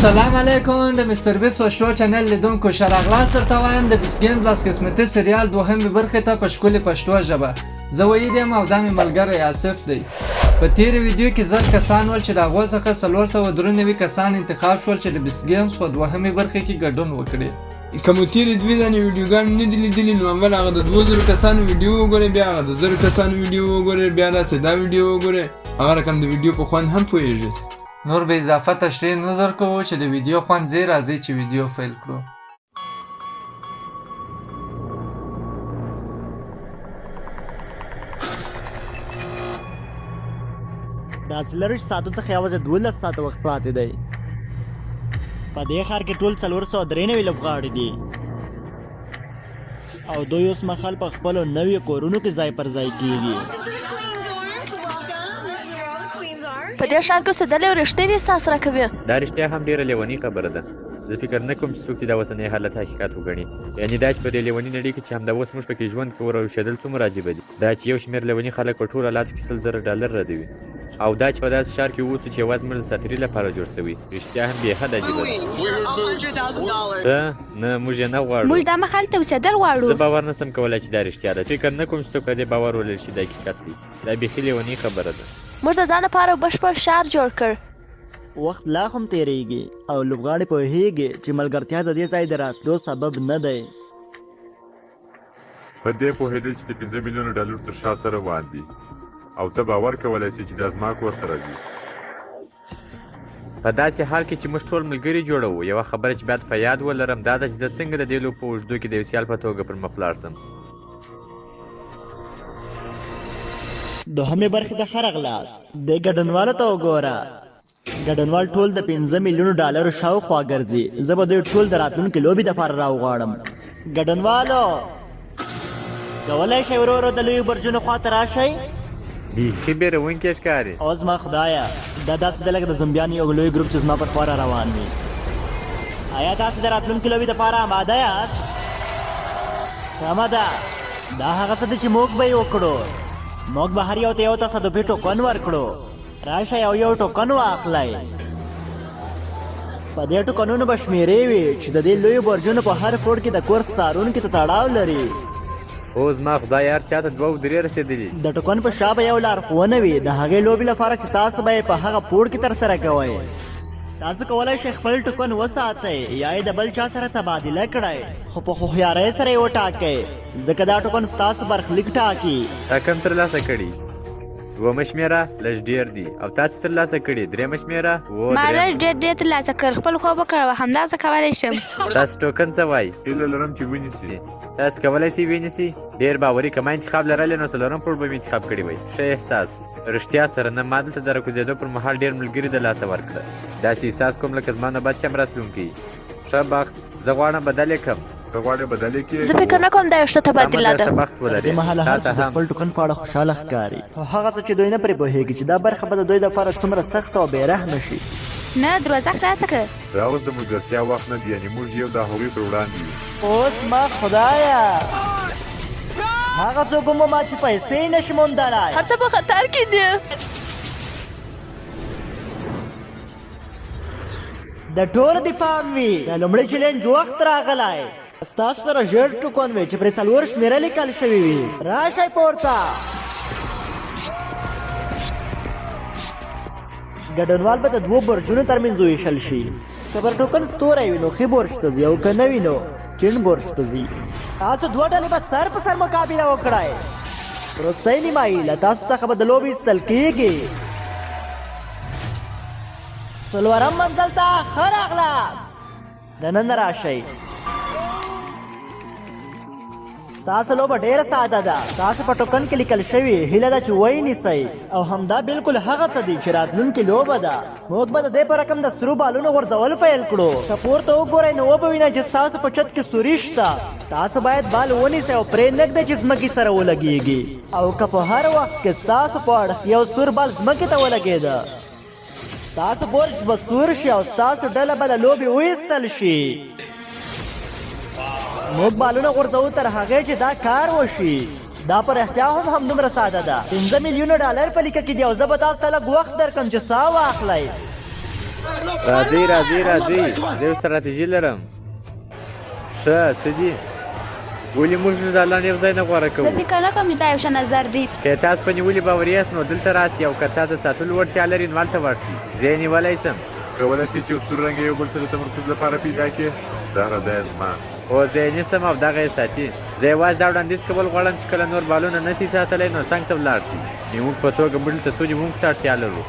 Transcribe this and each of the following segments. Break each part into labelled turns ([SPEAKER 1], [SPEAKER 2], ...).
[SPEAKER 1] السلام علیکم د مستر بیس پښتو چینل لیدونکو ښه راغلاست درته وایم د بیس ګیمز لاس قسمتي سریال دوهمې برخې ته په ښکلې پښتو ژبه. زه وحید یم او دا مې ملګری آصف دی. په تېرې ویډیو کې 1000 کسان ول چې د هغو څخه 493 کسان انتخاب شول چې د بیس ګیمز په دوهمې برخې کې ګډون وکړي.
[SPEAKER 2] که مو تېرې دوې دانې ویډیوګانې نه دي لیدلي نو اول هغه د 2000 کسانو ویډیو وګورئ، بیا هغه د 1000 کسانو ویډیو وګورئ، بیا داسې دا ویډیو وګورئ. هغه رقم د ویډیو په خوند هم پوهېږئ.
[SPEAKER 1] نور به اضافه تشریح نه درکوو چې د ویډیو خوند ځای راځي چې ویډیو فیل کړو.
[SPEAKER 3] دا 40 ساعتو څخه یوازې 12 ساعته وخت پاتې دی. په دې ښار کې ټول 493 لوبغاړي دي او دوی اوس مهال په خپلو نویو کورونو کې ځای پر ځای کېږي.
[SPEAKER 4] په دې ښار کې اوسېدل یو رښتینی احساس راکوي.
[SPEAKER 5] دا رښتیا هم ډېره لیونۍ خبره ده. زه فکر نه کوم چې څوک دا اوسنی حالت حقیقت وګڼي. یعنې دا چې په دې لیونۍ نړۍ کې چې همدا اوس موږ پکې ژوند کوو را اوسېدل څومره عجیبه دي. دا چې یو شمېر لیوني خلک په ټولو حالاتو کې $100,000 ردوي او دا چې په داسې ښار کې اوسو چې یوازې موږ د ساتیرۍ لپاره جوړ شوي رښتیا هم بېحده عجیبه ده. څه نه موږ یې نه غواړو.
[SPEAKER 4] موږ دا مهال ته اوسېدل غواړو.
[SPEAKER 5] زه باور نه شم کولی چې دا رښتیا ده. فکر نه کوم چې څوک په دې باور ولري چې دا حقیقت دی. دا بیخي لیونۍ خبره ده.
[SPEAKER 4] موږ د ځان لپاره بشپړ ښار جوړ کړ.
[SPEAKER 3] وخت لا هم تیریږي او لوبغاړي پوهیږي چې ملګرتیا د دې ځای د راتلو سبب نه دی.
[SPEAKER 6] په دې پوهېدل چې د $5 میلیونه تر شا څه روان دي او ته باور کولی شي چې دا زما کور ته راځي.
[SPEAKER 5] په داسې حال کې چې موږ ټول ملګري جوړوو، یوه خبره چې باید په یاد ولرم دا ده چې زه څنګه د دې لوب په اوږدو کې د یو سیال په توګه پر مخ ولاړ شم.
[SPEAKER 3] دوهمې برخې ته ښه راغلاست. دې ګډونوالو ته وګوره. ګډونوال ټول د $5 میلیونو شاوخوا ګرځي. زه به دوی ټول د راتلونکي لوبې دپاره راوغواړم. ګډونوالو کولی شئ ورو ورو د لویو برجونو خواته راشئ.
[SPEAKER 5] بیخي بیروونکی ښکاري.
[SPEAKER 3] او زما خدایه دا داسې ده لکه د زمبیانو یو لوی ګروپ چې زما پر خوا را روان وي. آیا تاسو د راتلونکي لوبې دپاره آماده یاست؟ سمه ده. دا هغه څه دي چې موږ به یې وکړو. موږ به هر یو ته یو تصادفي ټوکن ورکړو. راشئ او یو ټوکن واخلئ. په دې ټوکنونو به شمېرې وي چې د دې لویو برجونو په هر فلور کې د کورس څارونکي ته تړاو لري.
[SPEAKER 5] او زما خدای هر چاته 2 او 3 رسېدلي.
[SPEAKER 3] د ټوکن په شا به یو لارښوونه وي د هغې لوبې لپاره چې تاسو به یې په هغه پوړ کې ترسره کوئ. تاسو کولی شئ خپل ټوکن وساتئ یا یې د بل چا سره تبادله کړئ، خو په هوښیارۍ سره یې وټاکئ ځکه دا ټوکن ستاسو برخلیک ټاکي.
[SPEAKER 5] تا کم ترلاسه کړي؟ 2 شمېره لږ ډېر دي او تاسو ترلاسه کړي 3 شمېره.
[SPEAKER 4] ما لږ ډېر ترلاسه کړل. خپل خوب وکړه همداسې کولی شم.
[SPEAKER 5] تاسو ټوکن څه وایي؟
[SPEAKER 6] هیله لرم چې ونیسي.
[SPEAKER 5] تاسو کولی شئ ونیسئ؟ ډېر باوري که ما انتخاب لرلی نو 4 پوړ به مې انتخاب کړی وی. ښه احساس. رښتیا سره نه ما دلته د راکوزېدو پر مهال ډېر ملګري د لاسه ورکړه. داسې احساس کوم لکه زما نه بد شم راتلونکی. ښه بخت. زه غواړم بدل یې کړم.
[SPEAKER 6] ته غواړې بدل یې کړې؟
[SPEAKER 4] زه فکر نه کوم دا یو ښه تبادله ده.
[SPEAKER 5] ښه بخت ولرې.
[SPEAKER 3] دې مهاله هر څه د خپل ټوکن په اړه خوشحاله ښکاري. خو هغه څه چې دوی نه پرې پوهېږي چې دا برخه به د دوی دپاره څومره سخته او بېرحمه شي.
[SPEAKER 4] نه دروازه خلاصه کړه.
[SPEAKER 6] دا اوس د ملګرتیا وخت نه دی، یعنې موږ یو د هغوی پر وړاندې یو.
[SPEAKER 3] اوس ما خدایه هغه څوک ومومه چې پیسې یې نشي موندلی.
[SPEAKER 4] هر څه په خطر کې دي.
[SPEAKER 3] د ټولو دفاع وي. د لومړي چلنج وخت راغلی. ستاسو سره ژیړ ټوکن وي چې پرې 4 شمېره لیکل شوي وي. راشئ پورته. ګډونوال به د 2 برجونو ترمنځ وویشل شي. که پر ټوکن ستوری وي نو ښي برج ته ځي او که نه وي نو چین برج ته ځي. تاسو 2 ډلې به سر په سر مقابله وکړئ. وروستۍ نیمایي له تاسو څخه به د لوبې ایستل کېږي. 4 منزل ته ښه راغلاست. دننه راشئ. ستاسو لوبه ډېره ساده ده. تاسو په ټوکن کې لیکل شوي هیله ده چې ویې نیسئ او همدا بالکل هغه څه دي چې راتلونکې لوبه ده. موږ به د دې په رقم د سرو بالونو غورځول پیل کړو. که پورته وګورئ نو وبه وینئ چې ستاسو په چت کې سوري شته. تاسو باید بال ونیسئ او پرې نږدې چې ځمکې سره ولګېږي. او که په هر وخت کې ستاسو په اړخ یو سور بال ځمکې ته ولګېده تاسو برج به سور شي او ستاسو ډله به له لوبې وایستل شي. موږ بالونه غورځوو تر هغې چې دا کار وشي. دا پر احتیا هم دومره ساده ده. $5 میلیونه په لیکه کې دی او زه به تاسو ته لږ وخت درکړم چې ساه واخلئ.
[SPEAKER 5] راځئ زه یو ستراتیژي لرم. ښه څه دي؟ ولې موږ ځالان یو ځای نه غوره
[SPEAKER 4] زه
[SPEAKER 5] کوو؟
[SPEAKER 4] فکر نه کوم چې دا یو ښه نظر دی.
[SPEAKER 5] که تاسو په نیولې باوري یاست نو دلته راسئ او که تا د ساتلو وړتیا لري نو هلته ورسئ. زه یې نیولی شم.
[SPEAKER 6] کولی شي چې یو سور رنګه یو بل څه د تمرکز لپاره پیدا کړي. دغه ځای زما.
[SPEAKER 5] هو زه یې نیسم او دغه یې ساتي. زه یوازې دا وړاندیز کول غواړم چې کله نور بالونه نه شي ساتلی نو څنګ ته ولاړ شي. نیموږ په توګه موږ ته څو نیموږو ته اړتیا لرو.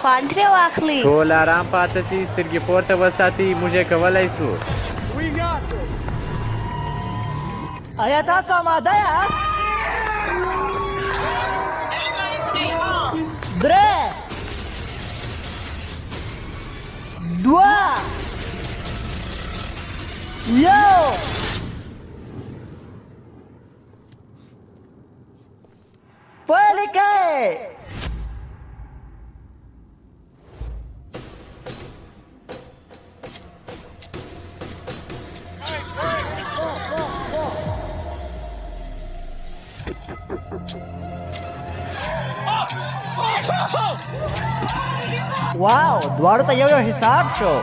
[SPEAKER 4] خوند ترې واخلي.
[SPEAKER 5] ټول ارام پاته سي، سترګې پورته وساتئ، موږ یې کولی شو.
[SPEAKER 3] آیا تاسو آماده یاست؟ 3 2 1 پیل کړئ. واو دواړو ته یو حساب شو.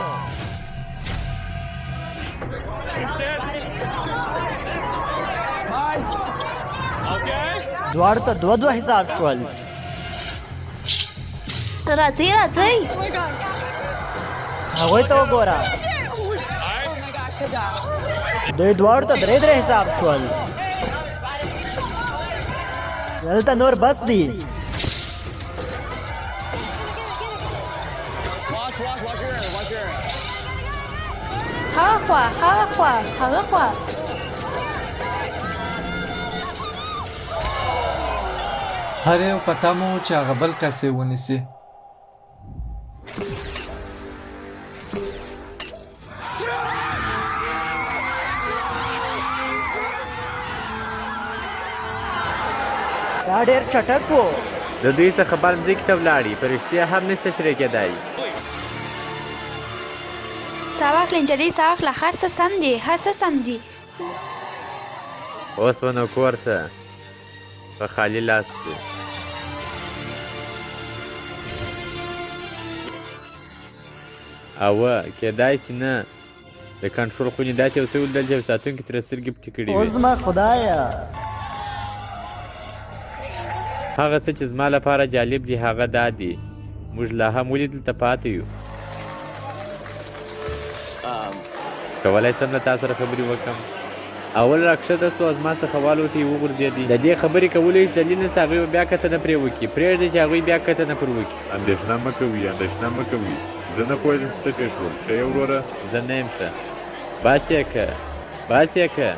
[SPEAKER 3] دواړو ته 2 حساب شول.
[SPEAKER 4] راځئ
[SPEAKER 3] هغوی ته وګوره، دوی دواړو ته 3 حساب شول. دلته نور بس دي.
[SPEAKER 4] هغه خوا
[SPEAKER 1] هر یو په تمه و چې هغه بل کس یې ونیسي.
[SPEAKER 3] دا ډېر چټک و.
[SPEAKER 5] د دوی څخه بل ځمکې ته ولاړې، په رښتیا هم نشته شری کېدی.
[SPEAKER 4] ساه واخلې نجلۍ، ساه واخله. هر څه سم دي.
[SPEAKER 5] اوس به نو کور ته په خالي لاس ځو. اوه کېدای شي نه. د کنټرول خونې داسې یو څه ولیدل چې یو ساتونکي ترې سترګې پټې کړې
[SPEAKER 3] اوس
[SPEAKER 5] وې.
[SPEAKER 3] زما خدایه،
[SPEAKER 5] هغه څه چې زما لپاره جالب دي هغه دا دي موږ لا هم ولې دلته پاتې یو. کولی شم له تا سره خبرې وکړم؟ اول راکښته سو، زما څخه والوتې وغورځېدې. د دې خبرې کولو هېڅ دلیل نشته. هغوی به بیا کتنه پرې وکړي. پرېږدئ چې هغوی بیا کتنه پر وکړي.
[SPEAKER 6] اندېښنه مه کوئ. زه نه پوهېږم چې څه پېښ شول. ښه یې وروره؟
[SPEAKER 5] زه نه یم ښه. بس یې که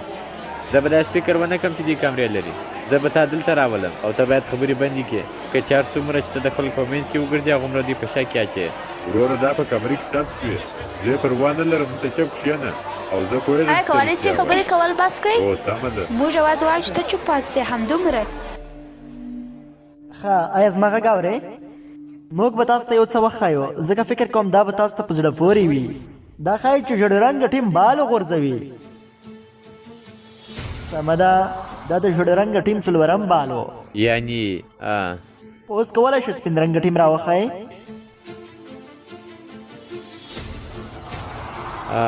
[SPEAKER 5] زه به داسې فکر ونه کړم چې دوی کمرې لري. زه به تا دلته راولم او ته باید خبرې بندې کړې. که چې هر څومره چې ته د خلکو په منځ کې وګرځې هغومره دوی په شک کې اچوې.
[SPEAKER 6] وروره دا په کمرې کې ثبت شوې. زه یې پروا نه لرم، ته چپ کښېنه او زه پوهېږم.
[SPEAKER 4] آیا کولی شي خبرې کول بس کړئ؟
[SPEAKER 6] هو سمه ده.
[SPEAKER 4] موږ یوازې غواړو چې ته چوپ پاتې شې، همدومره.
[SPEAKER 3] ښه آیا زما غږ اورې؟ موږ به تاسو ته یو څه وښایو، ځکه فکر کوم دا به تاسو ته په زړه پورې وي. دا ښایي چې ژړ رنګه ټیم بال وغورځوي. سمه ده، دا د ژړ رنګه ټیم څلورم بال و.
[SPEAKER 5] یعنې
[SPEAKER 3] اوس کولی شو سپین رنګه ټیم راوښایې؟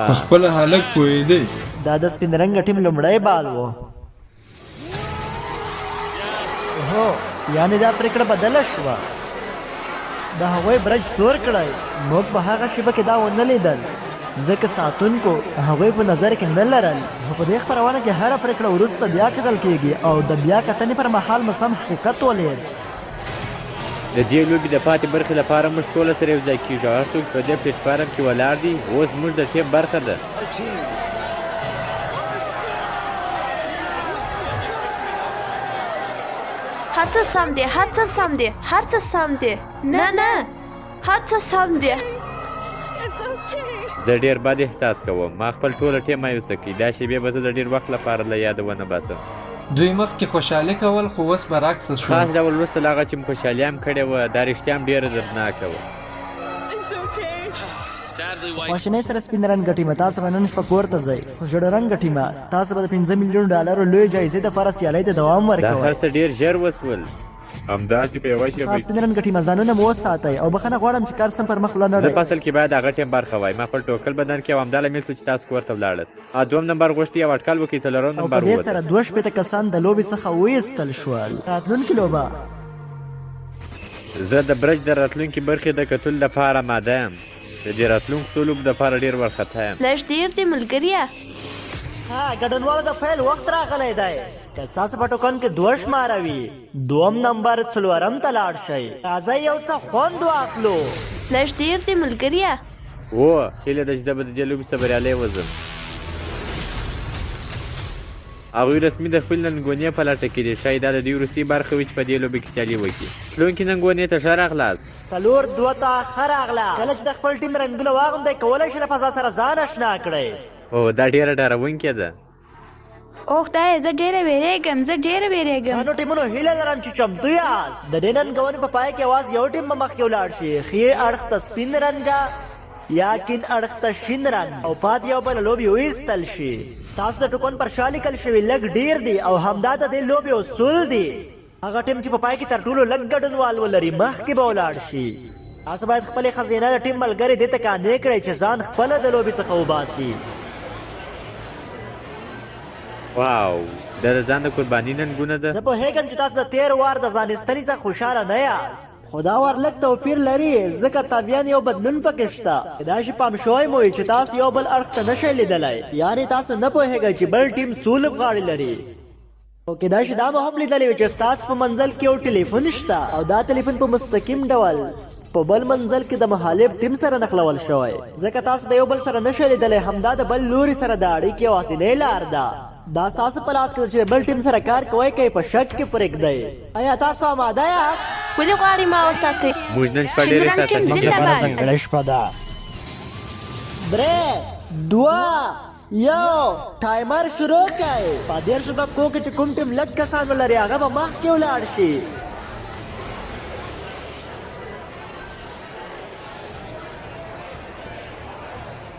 [SPEAKER 2] په خپله هلک پوهېدی.
[SPEAKER 3] دا د سپین رنګه ټیم لومړی بال و. هو یعنې دا پرېکړه بدله شوه. د هغوی برج سور کړی. موږ په هغه شیبه کې دا ونه لیدل ځکه ساتونکو هغوی په نظر کې نه لرل. خو په دې خپرونه کې هره پرېکړه وروسته بیا کتل کېږي او د بیا کتنې پر مهال مو سم حقیقت ولید.
[SPEAKER 5] د دې لوبې د پاتې برخې لپاره موږ ټوله سره یو ځای کېږو. هر څوک په دې پلیټفارم کې ولاړ دي اوس موږ د ټیم برخه ده.
[SPEAKER 4] هر څه سم دي. نه هر څه سم دي.
[SPEAKER 5] زه ډېر بد احساس کوم. ما خپل ټوله ټیم مایوسه کړي. دا شیبې به زه د ډېر وخت لپاره له یاده ونه باسم.
[SPEAKER 1] دوی مخکې خوشحالي کول خو اوس برعکس شو.
[SPEAKER 5] خاص ډول وروسته له هغه چې مو خوشحالي هم کړې وه دا رښتیا هم ډېره دردناکه وه.
[SPEAKER 3] خواشینۍ سره سپین رنګه ټیمه تاسو به نن شپه کور ته ځئ، خو ژړ رنګه ټیمه تاسو به د $5 ملیون لویې جایزې دپاره سیالۍ ته دوام
[SPEAKER 5] دا
[SPEAKER 3] ورکوئ.
[SPEAKER 5] هر څه ډېر ژر وسول. همداسې په یوه شېبه
[SPEAKER 3] خاص سپین رنګ ټیمه ځانونه مو وساتئ او بخښنه غواړم چې کار سم پر مخ
[SPEAKER 5] زه
[SPEAKER 3] لاندړئ
[SPEAKER 5] په اصل کې باید هغه ټیم برخه وای ما خپل ټوکل بدن کې او همدا لامل شو چې تاسو کور ته ولاړل دوم نمبر غوښتي او اټکل وکړي څلورم
[SPEAKER 3] او
[SPEAKER 5] نمبر
[SPEAKER 3] په دې
[SPEAKER 5] ووت
[SPEAKER 3] سره 2 کسان د لوبې څخه وایستل شول راتلونکې لوبه
[SPEAKER 5] زه د برج د راتلونکي برخې د کتلو لپاره آماده یم د دې راتلونکو څو لوبو دپاره ډېر وارخطا یم
[SPEAKER 4] لږ ډېر دی ملګریه
[SPEAKER 3] ها ګډونوالو د فیل وخت راغلی دی که ستاسو په ټوکن کې 2 شماره وي دوم نمبر څلورم ته لاړ شئ راځئ یو څه خوند واخلو
[SPEAKER 4] لږ ډېر دی ملګریه
[SPEAKER 5] هو هیله ده چې زه به د دې لوبې څخه بریالی وځم هغوی رسمي د خپل ننګونې په لټه کې دي ښایي دا د دوی وروستۍ برخه وي چې په دې لوبې کې سیالي وکړي تلونکي ننګونې ته ښه راغلاست
[SPEAKER 3] 4-2 ته ښه راغله کله چې د خپل ټیم رنګونه واغوندئ کولی شئ له فضا سره ځان اشنا کړئ
[SPEAKER 5] او دا ډېره ډارونکې ده
[SPEAKER 4] اوه خدایه زه ډېره وېرېږم
[SPEAKER 3] ځانو ټیمونو هیله لرم چې چمتو یاست د دې ننګونې په پای کې یوازې یو ټیم به مخکې ولاړ شي ښې اړخ ته سپین رنګه یا کیڼ اړخ ته شین رنګ او پاتې یو بله لوبې وایستل شي تاسو د ټوکن پر شا لیکل شوي لږ ډیر دي او همدا د دې لوبې اصول دي هغه ټیم چې په پای کې تر ټولو لږ ګډونوال ولري مخکې به ولاړ شي تاسو باید خپلې ښځینه د ټیم ملګرې دې ته قانع کړئ چې ځان خپله د لوبې څخه وباسي
[SPEAKER 5] واو دا د ځان د قرباني ننګونه ده
[SPEAKER 3] زه پوهېږم چې تاسو د تېر وار د ځان ایستنې څخه خوشحاله نه یاست خو دا وار لږ توپیر لري ځکه طبیعاً یو بدلون پکې شته کیدای شي پام شوی مو وي چې تاسو یو بل اړخ ته نشئ لیدلی یعنې تاسو نه پوهېږئ چې بل ټیم څو لوبغاړي لري او کیدای شي دا مو هم لیدلی وي چې ستاسو په منزل کې یو ټلیفون شته او دا ټلیفون په مستقیم ډول په بل منزل کې د مخالف ټیم سره نښلول شوی ځکه تاسو د یو بل سره نشئ لیدلی همدا د بل لوري سره د اړیکې یوازینۍ لار ده دا ستاسو په لاس کې چې بل ټیم سره کار کوئ که یې په شک کې پرېږدئ ایا تاسو آماده یاست
[SPEAKER 4] ولې غواړې ما وساتې
[SPEAKER 5] موږ نن شپه ډېرې
[SPEAKER 4] شین رنګ ټیم
[SPEAKER 5] ساتنې
[SPEAKER 4] زنده باد.
[SPEAKER 3] ځانګړې شپه ده 3 2 1 ټایمر شروع کړئ په 10 دقیقو کې چې کوم ټیم لږ کسان ولري هغه به مخکې ولاړ شي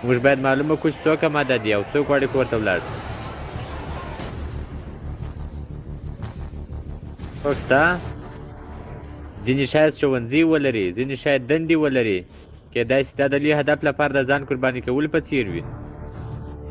[SPEAKER 5] موږ باید معلومه کړو چې څوک آماده دي او څوک غواړي کور ته ولاړ شي څوک شته ځینې شاید ښوونځي ولري ځینې شاید دندې ولري کیدای شي دا د لوی هدف لپاره د ځان قرباني کولو په څیر وي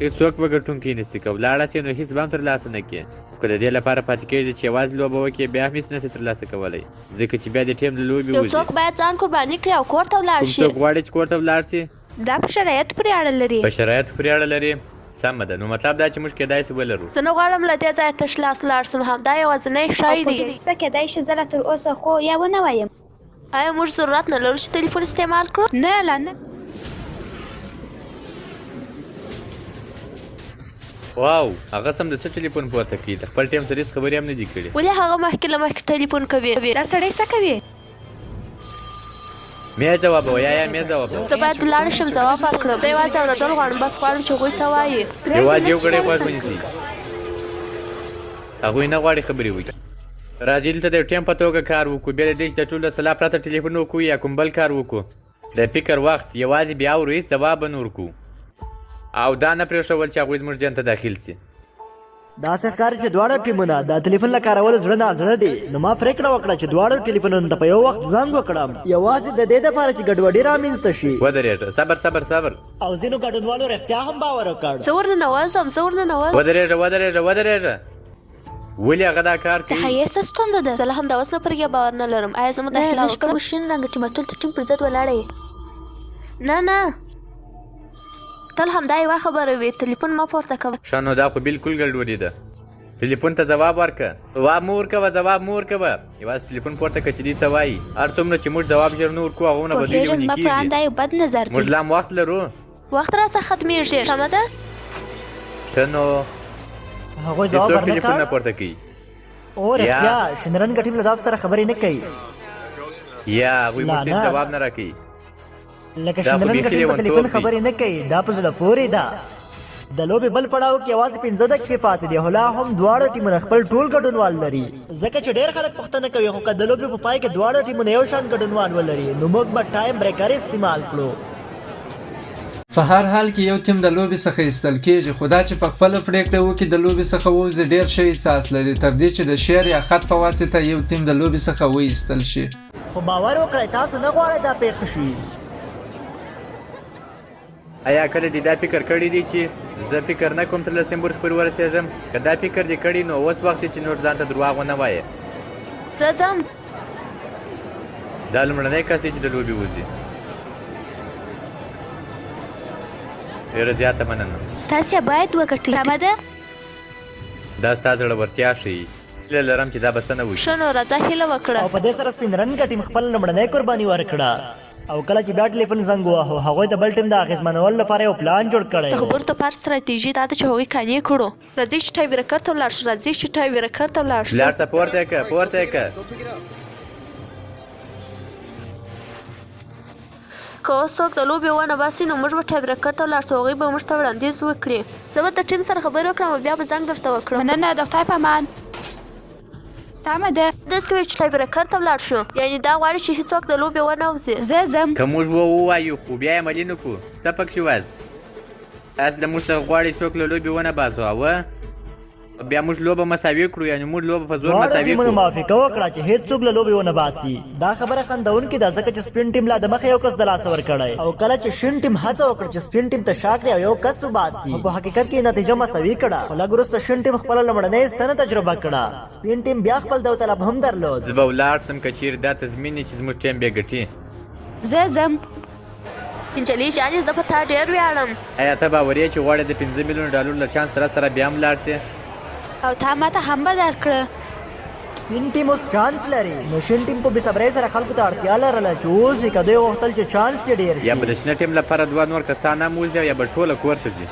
[SPEAKER 5] هېڅوک به ګټونکی نشي که ولاړه سي نو هېڅ به هم ترلاسه نه کړي که د دې لپاره پاتې کېږي چې یوازې لوبه وکړي بیا هم هېڅ نشي ترلاسه کولی ځکه چې بیا د ټیم له لوبې
[SPEAKER 4] یو
[SPEAKER 5] وځي
[SPEAKER 4] څوک باید ځان قرباني کړي او کور ته ولاړ
[SPEAKER 5] کوم
[SPEAKER 4] شي
[SPEAKER 5] څوک غواړي چې کور ته ولاړ شي
[SPEAKER 4] دا په شرایطو پورې اړه لري
[SPEAKER 5] په شرایطو پورې اړه لري سمه ده نو مطلب دا چې موږ کیدای شي ولرو
[SPEAKER 4] زه نه غواړم له دې ځایه تش لاس ولاړ شم همدا یوازینی شی دی
[SPEAKER 7] څه کېدای شي زه لا تر اوسه خو یا ونه وایم
[SPEAKER 4] آیا موږ ضرورت نه لرو چې تلیفون استعمال کړو
[SPEAKER 7] نه لا نه
[SPEAKER 5] واو هغه سم د څه ټلیفون پورته کړي د خپل ټیم سره هېڅ خبرې هم نه دي کړي
[SPEAKER 4] ولې هغه مخکې له مخکې ټلیفون کوي
[SPEAKER 7] دا سړی څه کوي
[SPEAKER 5] مې ځواب وایه مې ځواب
[SPEAKER 4] زه باید ولاړ شم ځواب ورکړم زه یوازې اورېدل غواړم بس غواړم چې هغوی څه وایي
[SPEAKER 5] یوازې یو ګړی غوږ ونیسئ هغوی نه غواړي خبرې وکړي راځئ دلته د یو ټیم په توګه کار وکړو بیا له دې چې د ټولو د سلا پرته ټلیفون وکړو یا کوم بل کار وکړو د فکر وخت یوازې بیا ورو هېڅ ځواب به نه ورکړو او دا نه پرېښول چې هغوی زموږ ذهن ته داخل سي
[SPEAKER 3] داسې ښکاري چې دواړه ټیمونه د ټلیفون له کارولو زړه نازړه دي نو ما پرېکړه وکړه چې دواړو ټلیفونونو ته په یو وخت زنګ وکړم یوازې د دې دپاره چې ګډوډي رامنځته شي
[SPEAKER 5] ودرېږه صبر صبر صبر
[SPEAKER 3] او ځینو ګډونوالو رښتیا هم باور وکړ
[SPEAKER 4] زه ورننوځم
[SPEAKER 5] ودرېږه ودرېږه ودرېږه ولې هغه دا کار
[SPEAKER 4] د
[SPEAKER 5] کوي
[SPEAKER 4] حیې څه ستونزه ده زه لا همدا اوس نه پر یې باور نه لرم ایا زه مداخله وکړم شین رنګه ټیمه ټول د ټیم پر ضد ولاړه یې نه تل همدا یوه خبره وي تلیفون مه پورته کوه
[SPEAKER 5] ښه نو دا خو بالکل ګډوډي ده ټلیفون ته ځواب ورکړه ځواب مه ورکوه یوازې ټلیفون پورته کړه چې دوی څه وایي هر څومره چې موږ ځواب ژر نه ورکړو هغومره به دوی
[SPEAKER 7] پوهېږم
[SPEAKER 5] لیوني
[SPEAKER 7] زما په اند دا
[SPEAKER 5] کېږي
[SPEAKER 7] یو بد نظر
[SPEAKER 5] موږ
[SPEAKER 7] دی
[SPEAKER 5] لا هم وخت لرو
[SPEAKER 4] وخت راته ختمیږي سمه ده
[SPEAKER 5] ښه نو
[SPEAKER 3] هغوی
[SPEAKER 5] چې
[SPEAKER 3] ځواب
[SPEAKER 5] څوک
[SPEAKER 3] ورنه
[SPEAKER 5] ټلیفون نه
[SPEAKER 3] کړ
[SPEAKER 5] پورته کوي
[SPEAKER 3] او رښتیا شنرنګ ټیم له تاسو سره خبرې نه کوي
[SPEAKER 5] یا هغوی موږ ته ځواب نه راکوي
[SPEAKER 3] لکه
[SPEAKER 5] دا خو
[SPEAKER 3] شنرنګ
[SPEAKER 5] بیخي
[SPEAKER 3] ټیم په
[SPEAKER 5] لیونتوب
[SPEAKER 3] ټلیفون
[SPEAKER 5] دی.
[SPEAKER 3] خبرې نه کوي دا په زړه پورې ده د لوبې بل پړاو کې یوازې 15 دقیقې پاتې دي خو لا هم دواړه ټیمونه خپل ټول ګډونوال لري ځکه چې ډېر خلک پوښتنه کوي خو که د لوبې په پای کې دواړه ټیمونه یو شان ګډونوال ولري نو موږ به ټایم بریکر استعمال کړو
[SPEAKER 1] په هر حال کې یو ټیم د لوبې څخه ایستل کیږي، خو دا چې په خپله پرېکړه وکړي د لوبې څخه ووځي ډېر ښه احساس لري، تر دې چې د شعر یا خط په واسطه یو ټیم د لوبې څخه وایستل شي.
[SPEAKER 3] خو باور وکړئ تاسو نه غواړئ دا پېښه شي.
[SPEAKER 5] آیا کله دې دا فکر کړی دی چې زه فکر نه کوم تر لسمبر پورې ورسېږم؟ که دا فکر دې کړی نو اوس وخت دی چې نور ځان ته درواغ ونه وایې.
[SPEAKER 4] زه ځم.
[SPEAKER 5] دا لومړنی کس دی چې د لوبې وځي. ډېره زیاته مننه.
[SPEAKER 4] تاسې باید وګټئ. سمه ده.
[SPEAKER 5] دا ستا زړورتیا ښیي. هیله لرم چې دا به څه نه وشي.
[SPEAKER 4] ښه نو راځه هیله وکړه.
[SPEAKER 3] او په دې سره سپین رنګه ټیم خپل لومړنۍ قرباني ورکړه. او کله چې بیا ټلیفون زنګ وواهه هغوی د بل ټیم د اغېزمنولو لپاره یو پلان جوړ کړی
[SPEAKER 4] د خبرو لپاره ستراتیژي دا ده چې هغوی قانع کړو. راځئ چې ټای برکر ته ولاړ شو. راځئ چې ټای برکر ته ولاړ شو.
[SPEAKER 5] لاړ شه پورته یې که پورته یې که.
[SPEAKER 4] که اوس څوک د لوبې ونه باسي نو موږ به ټای برکر ته ولاړ شو. هغوی به موږ ته وړاندیز وکړي. زه به د ټیم سره خبرې وکړم او بیا به زنګ درته وکړم.
[SPEAKER 7] مننه د خدای په امان. سمه ده.
[SPEAKER 4] داسې کوي چې ټای برکر ته ولاړ شو، یعنې دا غواړي چې هېڅوک د لوبې ونه وځي.
[SPEAKER 7] زه ځم.
[SPEAKER 5] که موږ ووایو خو بیا یې عملي نه کړو څه پکښې واز؟ تاسې له موږ څخه غواړئ څوک له لوبې ونه باسو اوه بیا موږ لوبه مساوي کړو، یعنې موږ لوبه په زور
[SPEAKER 3] دواړو
[SPEAKER 5] مساوي
[SPEAKER 3] ټیمونو
[SPEAKER 5] کړو.
[SPEAKER 3] موافقه وکړه چې هېڅوک له لوبې ونه باسي. دا خبره خندونکې ده ځکه چې سپین ټیم لا د مخه یو کس د لاسه ورکړی، او کله چې شین ټیم هڅه وکړه چې سپین ټیم ته شا کړي او یو کس وباسي، خو په حقیقت کې نتیجه مساوي کړه. خو لږ وروسته شین ټیم خپله لومړنۍ ستنه تجربه کړه. سپین ټیم بیا خپل داوطلب هم درلود.
[SPEAKER 5] زه به ولاړ سم که چیرې دا تضمین وي چې زموږ ټیم بې ګټي.
[SPEAKER 7] زه ځم.
[SPEAKER 4] نجلۍ جانې زه په تا ډېر ویاړم.
[SPEAKER 5] آیا ته باور یې چې غواړې د 5 میلیون ډالرو له چانس سره بیا هم لاړ سې؟
[SPEAKER 7] او تا ماته هم به درکړه.
[SPEAKER 3] سپین ټیم اوس چانس لري، نو شین ټیم په بېصبرۍ سره خلکو ته اړتیا لرله چې اوس یې که دوی غوښتل چې چانس یې ډېر شي.
[SPEAKER 5] یا به د شنه ټیم لپاره 2 نور کسان هم وځي او یا به ټوله کور ته ځي.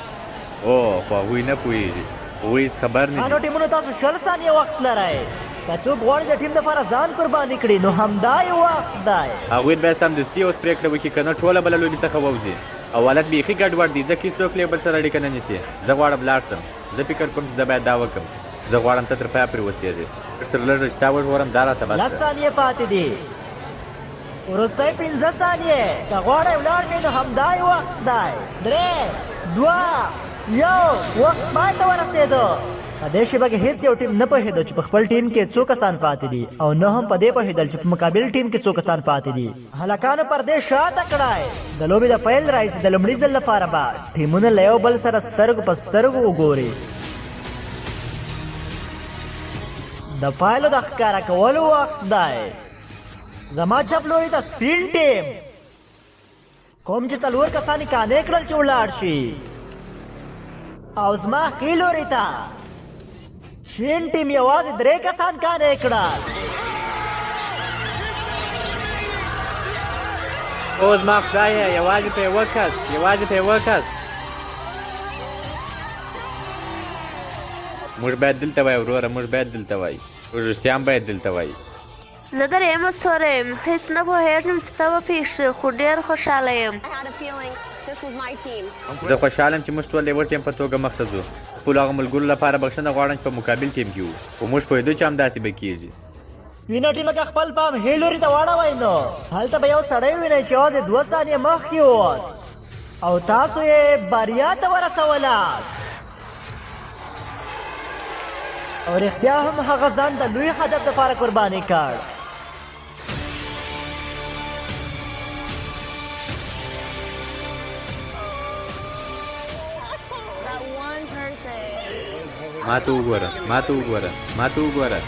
[SPEAKER 5] او خو هغوی نه پوهېږي، هغوی هېڅ خبر نه
[SPEAKER 3] نو
[SPEAKER 5] دي.
[SPEAKER 3] ټیمونو تاسو 20 ثانیې وخت لرئ. که څوک غواړي د ټیم دپاره ځان قرباني کړي نو همدا یو وخت دی.
[SPEAKER 5] هغوی باید سمدستي اوس پرېکړه وکړي که نه ټوله به له لوبې څخه ووځي. او حالت بیخي ګډوډ دی ځکه هېڅوک له یو بل سره اړیکه نه نیسي. زه غواړم لاړ شم. زه فکر کوم چې زه باید دا وکړم. زه غواړم ته تر پایه پورې اوسېږې. لږ تر لږه چې تا وژغورم دا راته بس
[SPEAKER 3] 10 ثانیې پاتې دي. وروستی 15 ثانیې. که غواړئ ولاړ شئ نو همدا یو وخت دی. 3 2 1 وخت پای ته ورسېدو. په دې شیبه کې هېڅ یو ټیم نه پوهېدو چې په خپل ټیم کې څو کسان پاتې دي، او نه هم په دې پوهېدل چې په مقابل ټیم کې څو کسان پاتې دي. هلکانو پردې شاته کړئ. د لوبې د پیل راهیسې د لومړي ځل لپاره به ټیمونه له یو بل سره سترګو په سترګو وګوري. د فایلو د ښکاره کولو وخت دی. زما چپ لوري ته سپین ټیم، کوم چې 4 کسان یې قانع کړل چې ولاړ شي، او زما ښي لوري ته شین ټیم یوازې 3 کسان قانع کړل.
[SPEAKER 5] او زما خدایه یوازې په یوه کس یوازې په یوه کس. موږ باید دلته وای وروره، موږ باید دلته وای. موږ رښتیا هم باید دلته وای.
[SPEAKER 4] زه درېیم ستوری یم، هېڅ نه پوهېږم چې څه به پېښ شي، خو ډېر خوشحاله یم.
[SPEAKER 5] زه خوشحاله یم چې موږ ټول د یوه ټیم په توګه مخ ته ځو. خپلو هغه ملګرو لپاره بخښنه غواړم چې په مقابل ټیم کې وو، خو موږ پوهېدو چې همداسې به کېږي.
[SPEAKER 3] سپینه ټیمه که خپل پام ښي لوري ته واړوئ نو هلته به یو سړی ووینئ چې یوازې 2 ثانیې مخکې ووت، او تاسو یې بریا ته ورسولاست. او رښتیا هم هغه ځان د لوی هدف لپاره قرباني کړ.
[SPEAKER 5] ما ته وګوره، ما ته وګوره، ما ته وګوره.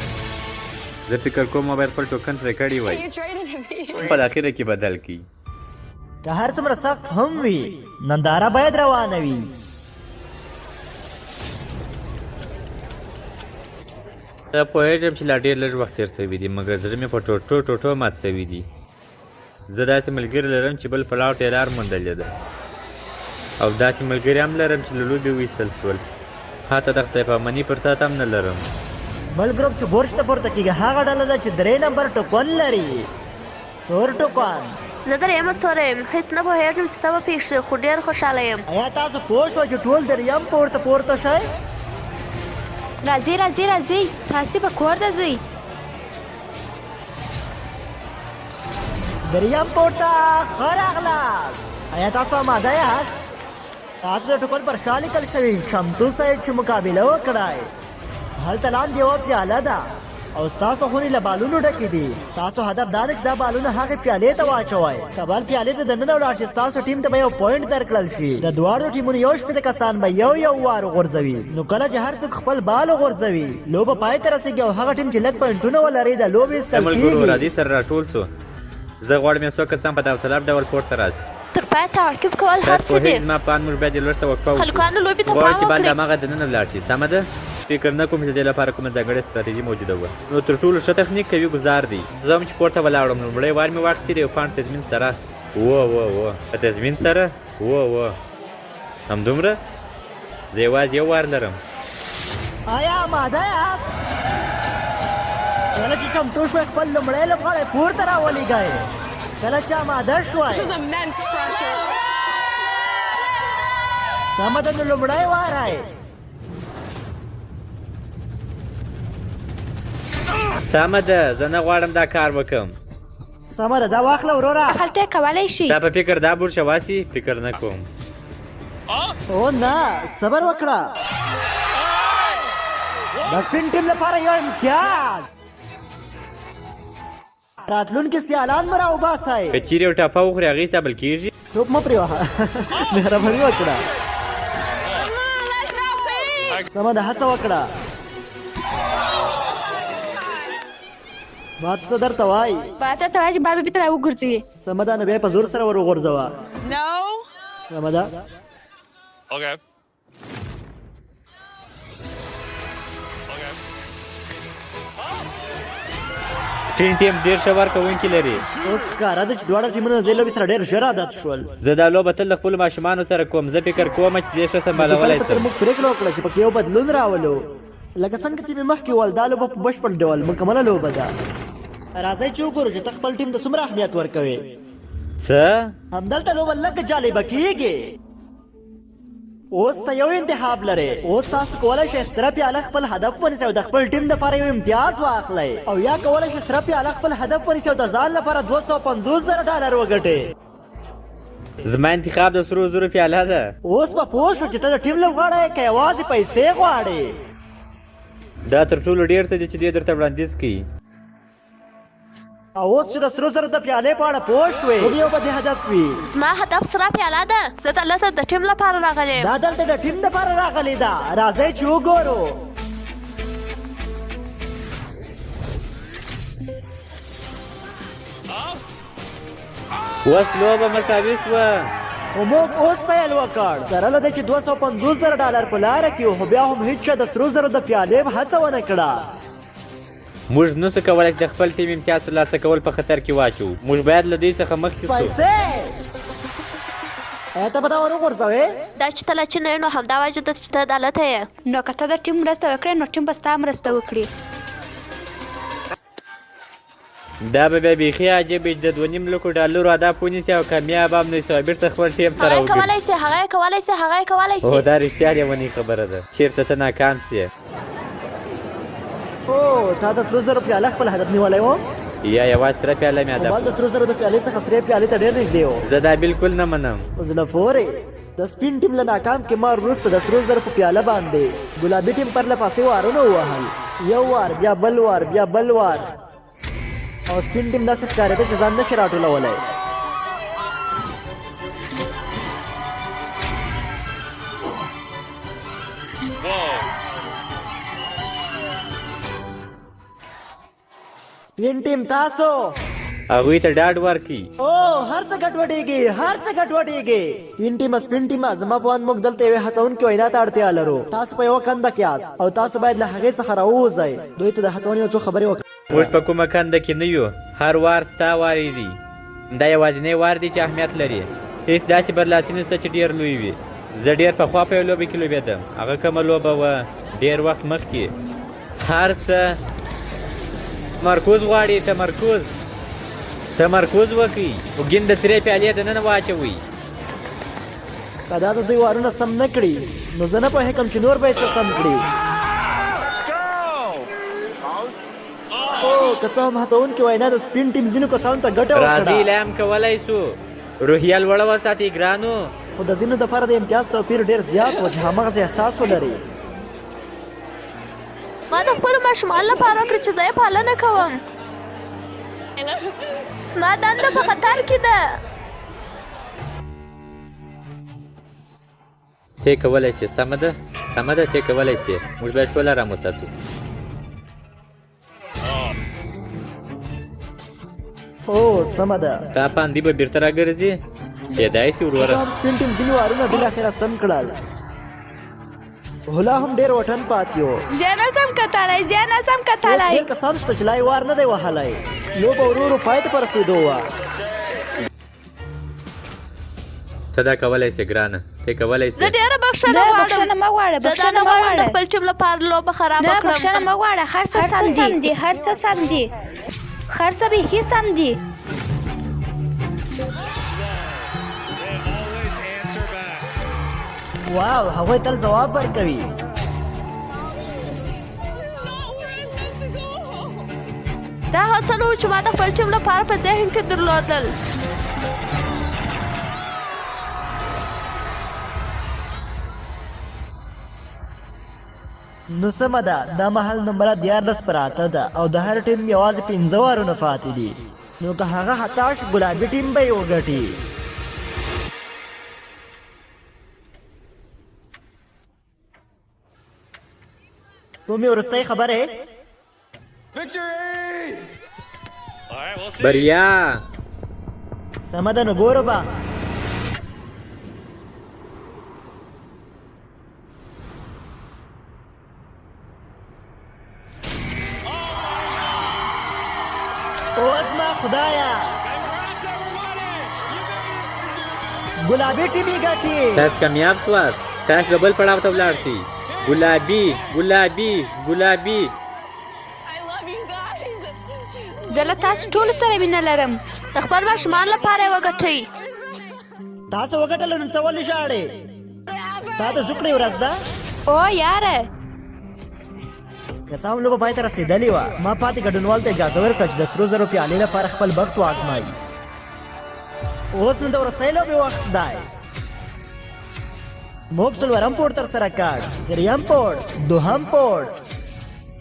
[SPEAKER 5] زه فکر کوم ما باید خپل ټوکن پرې کړی وای، په اخره کې بدل کړي.
[SPEAKER 3] که هر څومره سخت هم وي ننداره باید روانه وي.
[SPEAKER 5] زه پوهېږم چې لا ډېر لږ وخت تېر شوي دي، مګر زړه مې په ټوټو مات شوي دي. زه داسې ملګري لرم چې بل پلاو ته یې لار موندلې ده، او داسې ملګري هم لرم چې له لوبې وایستل شول. حتی د خدای پاماني پر ساعت هم نه لرم.
[SPEAKER 3] بل ګروپ چې برج ته پورته کېږي هغه ډله ده چې 3 نمبر ټوکن لري، سور ټوکن.
[SPEAKER 4] زه درېیم ستوری یم، هېڅ نه پوهېږم چې څه به پېښ شي، خو ډېر خوشحاله یم.
[SPEAKER 3] ایا تاسو پوه شوئ چې ټول دریم پورته شئ؟
[SPEAKER 7] راځئ راځئ راځئ، تاسې به کور ته ځئ.
[SPEAKER 3] دریم پورته ښه راغلاست. ایا تاسو آماده یاست؟ تاسو د ټوکر پر شا لیکل شوي چمتو سایډ چې مقابله وکړای هلته لاندې یوه پیاله ده او ستاسو خونې له بالونو ډکې دي تاسو هدف دا ده چې دا بالونه هغې پیالې ته واچوئ که بل پیالې ته دننه ولاړ شي ستاسو ټیم ته به یو پوینټ درکړل شي د دواړو ټیمونو یو شپېته کسان به یو وار وغورځوي نو کله چې هر څوک خپل بال وغورځوي لوبه پای ته رسېږي او هغه ټیم چې لږ پوینټونه ولري د لوبې ایستل
[SPEAKER 5] ملګرو
[SPEAKER 3] کېږي
[SPEAKER 5] راځئ سره راټول سو زه غواړم یو څو کسان په داوطلب ډول پورته راسي
[SPEAKER 4] تر پای تعقیب کول هر څه دي
[SPEAKER 5] زما پان موږ باید لوړ څه وقفه وکړو
[SPEAKER 4] هلکانو لوبې ته
[SPEAKER 5] غواړم
[SPEAKER 4] پام
[SPEAKER 5] چې بال د
[SPEAKER 4] وکړئ
[SPEAKER 5] هماغه دننه ولاړ شي سمه ده فکر نه کوم چې د دې لپاره کومه ځانګړې ستراتیژي موجوده وه نو تر ټولو ښه تخنیک کوي ګزار دی زه هم چې پورته ولاړم لومړی وار مې واخیستې د یو پاڼ تضمین سره په تضمین سره همدومره زه یوازې یو وار لرم
[SPEAKER 3] آیا آماده یاست کله چې چمتو شوئ خپل لومړی لوبغاړی پورته راولېږئ کله چې آماده شوئ سمه ده نو لومړی واری
[SPEAKER 5] سمه ده زه نه غواړم دا کار وکړم
[SPEAKER 3] سمه ده دا واخله وروره
[SPEAKER 4] هلته کولی شي
[SPEAKER 5] ستا په فکر دا بورشواسي فکر نه کوم
[SPEAKER 3] او نه صبر وکړه د سپین ټیم لپاره یو امتیاز راتلونکي سیالان مه راوباسئ
[SPEAKER 5] که چیرې یو ټاپه وخوري هغې سابل کېږي
[SPEAKER 3] ټوپ مه پرېوهه مهرباني وکړه سمه ده هڅه وکړه باد څه درته وایي
[SPEAKER 4] باته ته وایي چې بال به بېرته راوګرځوي
[SPEAKER 3] سمه ده نو بیا یې په زور سره ور وغورځوه سمه ده
[SPEAKER 5] سپین ټیم ډېر ښه وار کوونکي لري
[SPEAKER 3] اوس ښکاره ده چې دواړه ټیمونه د دې لوبې سره ډېر ژر عادت شول
[SPEAKER 5] زه دا لوبه تل د خپلو ماشومانو سره کوم زه فکر کوم چې دې ښه سمبالولی
[SPEAKER 3] په سر
[SPEAKER 5] شم
[SPEAKER 3] موږ پرېکړه وکړه چې پکې یو بدلون راولو لکه څنګه چې مې مخکې وویل دا لوبه په بشپړ ډول مکمله لوبه ده راځئ چې وګورو چې ته خپل ټیم ته څومره اهمیت ورکوې
[SPEAKER 5] څه
[SPEAKER 3] همدلته لوبه لږ جالبه کېږي اوس ته یو انتخاب لرئ اوس تاسو کولی شئ سره پیاله خپل هدف ونیسئ او د خپل ټیم لپاره یو امتیاز واخلئ او یا کولی شئ سره پیاله خپل هدف ونیسئ او د ځان لپاره $250,000 وګټئ
[SPEAKER 5] زما انتخاب د سرو زرو پیاله ده
[SPEAKER 3] اوس به پوه شو چې ته د ټیم لوبغاړی یې که یوازې پیسې غواړې
[SPEAKER 5] دا تر ټولو ډېر څه دي چې دې درته وړاندیز کوي
[SPEAKER 3] او اوس چې د سرو زرو د پیالې په اړه پوه شوې خو یو به دې هدف وي
[SPEAKER 4] زما هدف سره پیاله ده زه دلته د ټیم لپاره راغلی یم
[SPEAKER 3] دا دلته د ټیم لپاره راغلې ده راځئ چې وګورو
[SPEAKER 5] اوس لوبه مساوي شوه
[SPEAKER 3] خو موږ اوس پیل وکړ سره له دې چې $250,000 په لاره کې خو بیا هم هېڅ چا د سرو زرو د پیالې هڅه ونه کړه
[SPEAKER 5] موږ نسو کولی چې د خپل ټیم امتیاز ترلاسه کول په خطر کې واچوو موږ باید له دوی څخه مخکې شو
[SPEAKER 3] پیسې ته به دا ور وغورځوې
[SPEAKER 4] دا چې ته له چین یې نو همدا وجه ده چې ته دلته یې نو که ته د ټیم مرسته وکړې نو ټیم به ستا مرسته وکړي
[SPEAKER 5] دا به بیا بیخي عجیب وي چې د $2.5 هدف ونیسي او کامیاب هم نه شي او بېرته خپل ټیم سره
[SPEAKER 4] هغه یې کولی سي هغه یې کولی سي هغه یې کولی
[SPEAKER 5] هو
[SPEAKER 4] سي
[SPEAKER 5] دا رښتیا لیونۍ خبره ده چېرته ته ناکام سي
[SPEAKER 3] او تا د سرو زرو پیاله خپل هدف نیولی و
[SPEAKER 5] یا یوازې سره پیاله مې
[SPEAKER 3] خو
[SPEAKER 5] هدف
[SPEAKER 3] بل د سرو زرو د پیالې څخه سرې پیالې ته ډېر نږدې و
[SPEAKER 5] زه دا بالکل نه منم
[SPEAKER 3] زړه فورې د سپین ټیم له ناکام کمار وروسته د سرو زرو په پیاله باندې ګلابي ټیم پرله پسې وارونه ووهل یو وار بیا بل وار بیا بل وار او سپین ټیم داسې ښکارېده چې ځان نشي راټولولی سپین ټیم تاسو
[SPEAKER 5] هغوی ته ډاډ ورکړي
[SPEAKER 3] او هر څه ګډوډېږي سپین ټیمه زما په اند موږ دلته یوې هڅونکې وینا ته اړتیا لرو تاسو په یوه کنده کې یاست او تاسو باید له هغې څخه راووځئ دوی ته د هڅونې یو څو خبرې وکړئ
[SPEAKER 5] موږ په کومه کنده کې نه یو هر وار ستا واری دی دا یوازینی وار دی چې اهمیت لري هېڅ داسې برلاسي نشته چې ډېر لوی وي زه ډېر پخوا په یو لوبه کې لوبېدم هغه کومه لوبه وه ډېر وخت مخکې هر څه تمرکز غواړي تمرکز وکړئ وګین د سرې پیالې دننه واچوئ
[SPEAKER 3] که دا د دوی وارونه سم نه کړي نو زه نه پوهېږم چې نور به یې څه سم کړي او که څه هم هڅونکې وینا د سپین ټیم ځینو کسانو ته ګټه
[SPEAKER 5] راځئ
[SPEAKER 3] وکړه
[SPEAKER 5] لا هم کولی سو روحیه لوړه وساتئ ګرانو
[SPEAKER 3] خو خو د ځینو دپاره د امتیاز توپیر ډېر زیات و چې همغسې احساس ولري.
[SPEAKER 4] ما د خپلو ماشومانو لپاره وکړه چې زه یې پالنه کوم. زما دنده په خطر کې ده.
[SPEAKER 5] ته کولی شې، سمه ده ته کولی شې. موږ باید ټول ارام وساتو.
[SPEAKER 3] هو سمه ده.
[SPEAKER 5] ستا پاندي به بیرته راګرځي؟ کیدای شي وروره.
[SPEAKER 3] هم سپین ټیم ځینې وارونه بالاخره سم کړل. هلا هم ډېر وټن پاتې و.
[SPEAKER 7] زه نسم کتلی
[SPEAKER 3] اوس ډېر کسان شته چې لا یې وار نه دی وهلی. لوبه ورو ورو پای ته په رسېدو وه.
[SPEAKER 5] ته دا کولی شې ګرانه، ته کولی
[SPEAKER 4] زه
[SPEAKER 5] شې.
[SPEAKER 4] ډېره بخښنه غواړم. زه دا نه غواړم د خپل ټیم لپاره لوبه خرابه کړم.
[SPEAKER 7] بخښنه مه غواړه، هر څه سم دي، هر څه سم دي، هر څه بیخي سم دي.
[SPEAKER 3] واو هغوی تل ځواب ورکوي.
[SPEAKER 4] دا هڅه نه و چې ما د خپل ټیم لپاره په ذهن کې درلودل.
[SPEAKER 3] نو سمه ده، دا مهال نمبره 14 پراته ده او د هر ټیم یوازې 15 وارونه پاتې دي. نو که هغه خطا شي ګلابي ټیم به یې وګټي. کومې وروستۍ خبرې؟
[SPEAKER 5] بریا
[SPEAKER 3] سمه ده، نو ګورو به. اوس ما خدایا ګلابي ټیم یې ګټي.
[SPEAKER 5] تاسو کامیاب شواست. تاسو د بل پړاو ته ولاړ شئ. ګلابي
[SPEAKER 4] زه له تاسو ټولو سره مینه لرم. د خپل ماشومان لپاره یې وګټئ.
[SPEAKER 3] تاسو وګټله نو ته ولې ژاړې؟ ستا د زوکړې ورځ ده.
[SPEAKER 4] او یاره
[SPEAKER 3] که څه هم لوبه پای ته رسېدلې وه، ما پاتې ګډونوالو ته اجازه ورکړه چې د سرو زرو پیالې لپاره خپل بخت وازمایي. اوس نو د وروستۍ لوبې وخت دی. موږ څلورم پوړ ترسره کړ، دریم پوړ، دوهم پوړ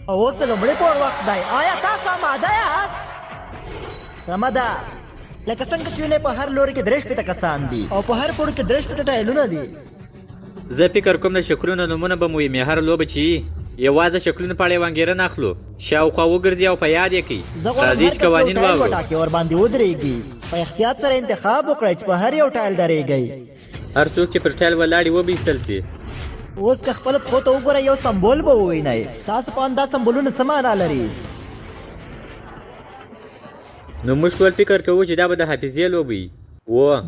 [SPEAKER 3] او اوس د لومړي پوړ وخت دی. آیا تاسو آماده یاست؟ سمه ده. لکه څنګه چې وینئ په هر لوري کې 3 کسان دي او په هر پوړ کې 3 ټایلونه دي.
[SPEAKER 5] زه فکر کوم د شکلونو نومونه به مو وي. هر لوبه چې یوازې شکلونه په اړه یې وانګېرنه اخلو. شاوخوا وګرځي او په یاد یې کړئ.
[SPEAKER 3] زه غواړم
[SPEAKER 5] راځئ
[SPEAKER 3] هر
[SPEAKER 5] چې
[SPEAKER 3] کس یو
[SPEAKER 5] قوانین
[SPEAKER 3] ټایل
[SPEAKER 5] واورو.
[SPEAKER 3] وټاکي او ورباندې ودرېږي. په احتیاط سره انتخاب وکړئ چې په هر یو ټایل درېږئ.
[SPEAKER 5] هر څوک چې پر ټایل ولاړ وي وبایستل شي.
[SPEAKER 3] اوس که خپل پښو ته وګورئ یو سمبول به ووینئ. تاسو په اند دا سمبولونه څه معنا لري؟
[SPEAKER 5] نو موږ ټول فکر کوو چې دا به د حافظې لوبه وي.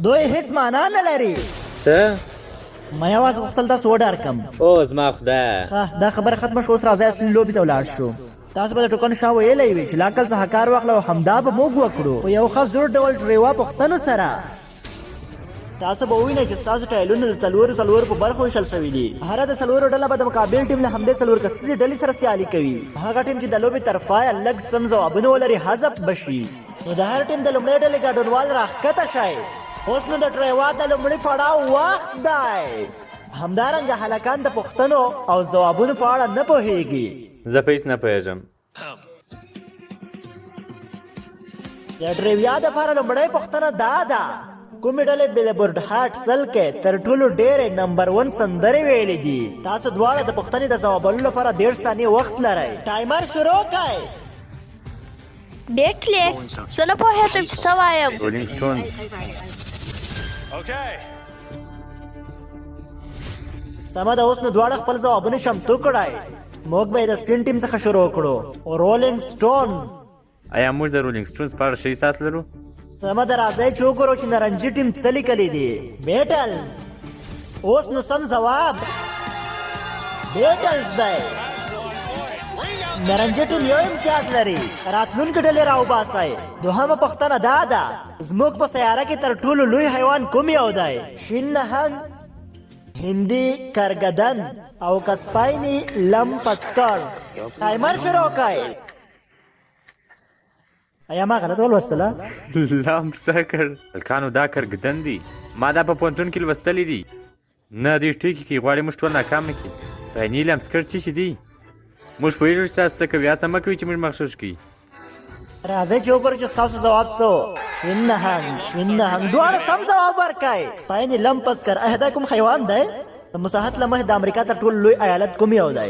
[SPEAKER 3] دوی هیڅ معنا نه لري.
[SPEAKER 5] څه؟
[SPEAKER 3] ما یوازې غوښتل تاسو وډار کړم.
[SPEAKER 5] او زما خدای.
[SPEAKER 3] ښه دا خبره ختمه شوه. اوس راځئ اصلي لوبې ته ولاړ شو. تاسو به د ټوکن شا ویلی وي چې له عقل څخه کار واخله او همدا به موږ وکړو په یو ښه زوړ ډول ډریوا پوښتنو سره. تاسو به ووینئ چې ستاسو ټایلونه د څلورو په برخو ویشل شوي دي. هره د څلورو ډله به د مقابل ټیم له همدې 4 کسیزې ډلې سره سیالي کوي. هغه ټیم چې د لوبې طرفه لږ سم ځوابونه ولري حذف به شي. نو د هر ټیم د لومړۍ ډلې ګډونوال راښکته شئ. اوس نو د ډریوا د لومړي پړاو وخت دی. همدارنګه هلکان د پوښتنو او ځوابونو په اړه نه پوهیږي.
[SPEAKER 5] زه په هېڅ نه پوهېږم.
[SPEAKER 3] د ډریویا دپاره لومړۍ پوښتنه دا ده: کومې ډلې بیلبورډ هاټ 100 کې تر ټولو ډېرې نمبر 1 سندرې ویلې دي؟ تاسو دواړه د پوښتنې د ځوابولو لپاره 1.5 ثانیې وخت لرئ. ټایمر شروع کړئ.
[SPEAKER 4] بیټلیس زه نه پوهېږم چې څه وایم.
[SPEAKER 5] رولینګ سټونز.
[SPEAKER 3] سمه ده. اوس نو دواړه خپل ځوابونه چمتو کړئ. موږ به یې د سپین ټیم څخه شروع کړو. رولینګ سټونز.
[SPEAKER 5] آیا موږ د رولینګ سټونز په اړه ښه احساس لرو؟
[SPEAKER 3] سمه ده. راځئ چې وګورو چې نارنجي ټیم څه لیکلي دي. بیټلز. اوس نو سم ځواب بیټلز دی. نارنجي ټیم یو امتیاز لري. راتلونکې ډلې راوباسئ. دوهمه پوښتنه دا ده: زموږ په سیاره کې تر ټولو لوی حیوان کوم یو دی؟ شین نهنګ، هندي کرګدن او کسپایني لمپسکر. ټایمر شروع کړئ. آیا ما غلط ولوستله؟
[SPEAKER 5] لامپسکر. هلکانو دا کرګدن دی. ما دا په پوهنتون کې لوستلی دي نه دوی ټوکې کوي غواړي موږ ټول ناکامه کړي فیني لمسکر څه شي دي موږ پوهېږو چې تاسو څه کوي هڅه مه کوئ چې موږ مغشوش کړي
[SPEAKER 3] راځئ چې وګورو چې ستاسو ځواب څه شین نهنګ دواړه سم ځواب ورکړئ پاین لمپس کر دا کوم حیوان دی د مساحت له مخې د امریکا تر ټولو لوی ایالت کوم یو دی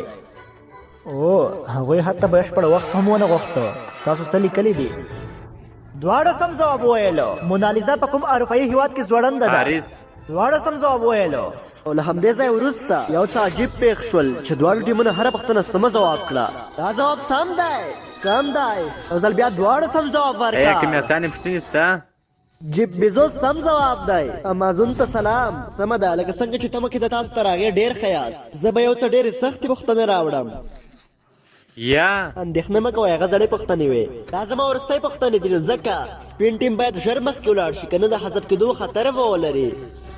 [SPEAKER 3] او هغوی حتی بشپړ وخت هم ونه غوښته تاسو څه لیکلي دي دواړه سم ځواب وویلو مونالیزا په کوم اروپایي هیواد کې ځوړنده ده
[SPEAKER 5] پاریس
[SPEAKER 3] دواړه سم ځواب وویلو او له همدې ځای وروسته یو څه عجیب پېښ شول چې دواړو ټیمونو هره پوښتنه سمه ځواب کړه دا ځواب سم دی او ځل بیا دواړه سم ځواب
[SPEAKER 5] ایا
[SPEAKER 3] ورکړه
[SPEAKER 5] کومې اسانې پوښتنې شته
[SPEAKER 3] جیب بیزوس سم ځواب دی امازون ته سلام سمه ده لکه څنګه چې ته مخکې د تاسو تر هغې ډېر ښه یاست زه به یو څه ډېرې سختې پوښتنې راوړم
[SPEAKER 5] یا
[SPEAKER 3] اندېښنه مه کوئ هغه زړې پوښتنې وې دا زما وروستۍ پوښتنې دي نو ځکه سپین ټیم باید ژر مخکې ولاړ شي که نه د حذف کېدو خطر به ولري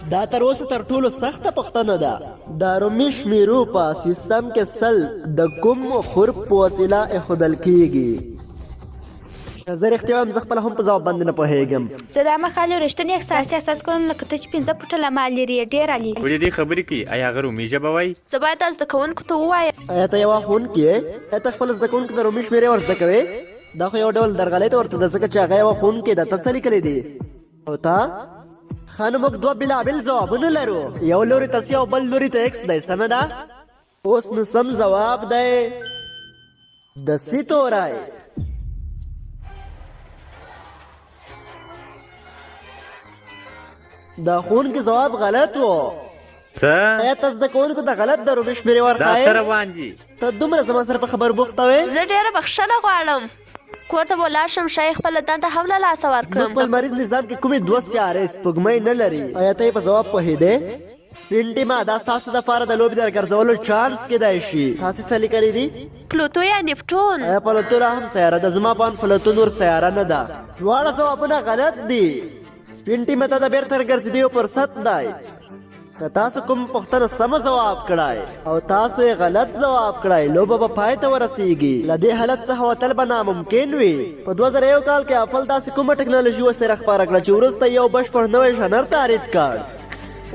[SPEAKER 3] دا تر اوسه تر ټولو سخته پوښتنه ده د رومي شمیرو په سیستم کې سل د کوم خرب په وسیله ایښودل کیږي زه رښتیا وایم زه خپله هم په ځواب باندې نه پوهېږم
[SPEAKER 7] زه دا مهال یو رښتینی احساسي احساس کوم لکه ته چې 15 فوټه له ما لرې یې ډېر عالي
[SPEAKER 5] ولې دې خبرې کوي ایا هغه رومي ژبه وایي
[SPEAKER 4] زه باید دا زده کوونکو ته ووایم
[SPEAKER 3] ایا ته یوه ښوونکې یې ایا ته خپل زده کوونکو د رومي شمېرې ور زده کوې دا خو یو ډول درغلۍ ته ورته ده ځکه چې هغه یوه ښوونکې ده ته څه لیکلی دي او تا ښه نو موږ دوه بېلابېل ځوابونه لرو یو لوري ته سی او بل لوري ته ایکس دی سمه ده اوس نو سم ځواب دی د سی توری دا ښوونکي ځواب غلط و
[SPEAKER 5] څه
[SPEAKER 3] ایا ته زده کوونکو ته غلط د رومي شمېرې
[SPEAKER 5] دا څه
[SPEAKER 3] ورښایې
[SPEAKER 5] روان دي
[SPEAKER 3] ته دومره زما سره په خبر بوخته وې
[SPEAKER 4] زه ډېره بخښنه غواړم کور ته به ولاړ شم ښایي خپله دنده هم له لاسه
[SPEAKER 3] زموږ
[SPEAKER 4] ورکړم
[SPEAKER 3] په لمریز نظام کې کومې دوه سیارې سپوږمۍ نه لري ایا ته یې په ځواب پوهېدې سپین ټیمه دا ستاسو دپاره د لوبې د ګرځولو چانس کیدای شي تاسې څه لیکلي دي
[SPEAKER 4] پلوتو یا نیپټون
[SPEAKER 3] ایا پلوتو را هم سیاره ده زما په اند پلوتو نور سیاره نه ده دواړه ځوابونه غلط دي سپین ټیمه ته د بېرته ګرځېدو فرصت دی که تاسو کوم پوښتنه سمه ځواب کړئ او تاسو یې غلط ځواب کړئ لوبه به پای ته ورسیږي له دې حالت څخه وتل به ناممکن وي په 2001 کال کې افل داسې کومه ټکنالوژي ورسره خپاره کړه چې وروسته یو بشپړ نوی ژانر تعریف کړ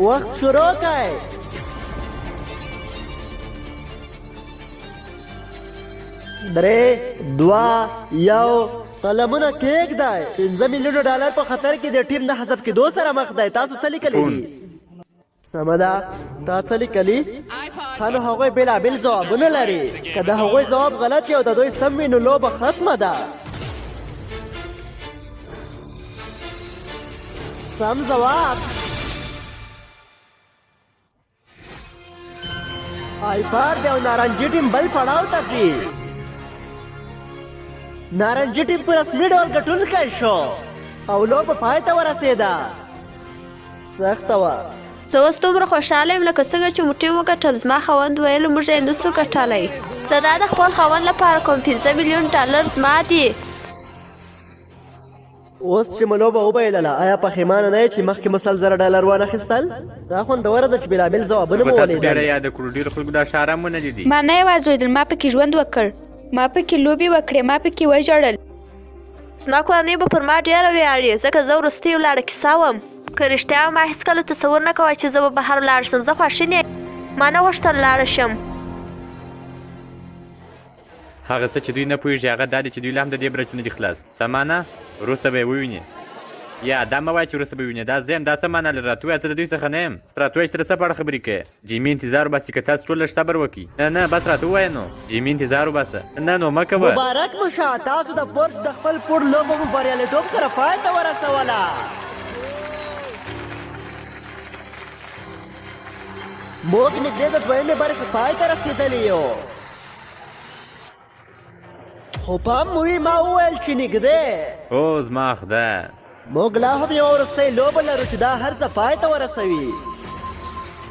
[SPEAKER 3] وخت شروع کړئ درې دوه یو قلمونه کېږدئ 5 میلیونه ډالر په خطر کې د ټیم د حذف کېدو سره مخ دی تاسو څه لیکلی دي سمه ده تا څه لیکلي ښه نو هغوی بېلابېل ځوابونه لري که د هغوی ځواب غلط وي او د دوی سم وي نو لوبه ختمه ده سم ځواب آیفار دی او نارنجي ټیم بل پړاو ته ځي نارنجي ټیم په رسمي ډول ګټونکی شو او لوبه پای ته ورسېده سخته وه
[SPEAKER 4] زه اوس دومره خوشحاله یم لکه څنګه چې مو ټیم وګټل زما خاوند ویل موږ یې نسو ګټلی زه دا د خپل خاوند لپاره کوم 15 میلیون ډالر زما دي
[SPEAKER 3] اوس چې مو لوبه وبایلله آیا پښیمانه نه یې چې مخکې مو 100,000 وانخیستل دا خوندوره ده چې بېلابېل ځوابونه مو
[SPEAKER 5] تاسو
[SPEAKER 3] ولیدل
[SPEAKER 5] ډېره یاد کړو ډېرو خلکو دا ښه ارام ونه لیدي
[SPEAKER 7] ما نه یوازې ولیدل ما پکې ژوند وکړ ما پکې لوبې وکړې ما پکې وژړل
[SPEAKER 4] زما کورنۍ به پر ما ډېره ویاړي ځکه زه وروستۍ ولاړه کیسه وم که رښتیا ما هېڅکله تصور نه کوی چې زه به بهر ولاړ شم زه خواشینې ما نه غوښتل لاړه شم
[SPEAKER 5] هغه څه چې دوی نه پوهېږي هغه دا دی چې دوی لا هم د دې برچ نه دي خلاص سمانه وروسته به یې ووینې یا دا مه وایه چې وروسته به ووینې دا زه یم دا څه معنا لري راته ووایه زه د دوی څخه نه یم راته ووایه چې ته د څه په اړه خبرې کوې جیمي انتظار وباسي که تاسو ټول لږ صبر وکړي نه بس راته ووایه نو جیمي انتظار وباسه نه نو مه کوه
[SPEAKER 3] مبارک مو شه تاسو د پورچ د خپل پور لوبه مو بریالیتوب سره پای ته ورسوله موږ نږدې د دویمې برخې پای ته رسېدلي یو خو پام مو وي ما وویل چې نږدې
[SPEAKER 5] او زما خدای
[SPEAKER 3] موږ لا هم یوه وروستۍ لوبه لرو چې دا هر څه پای ته ورسوي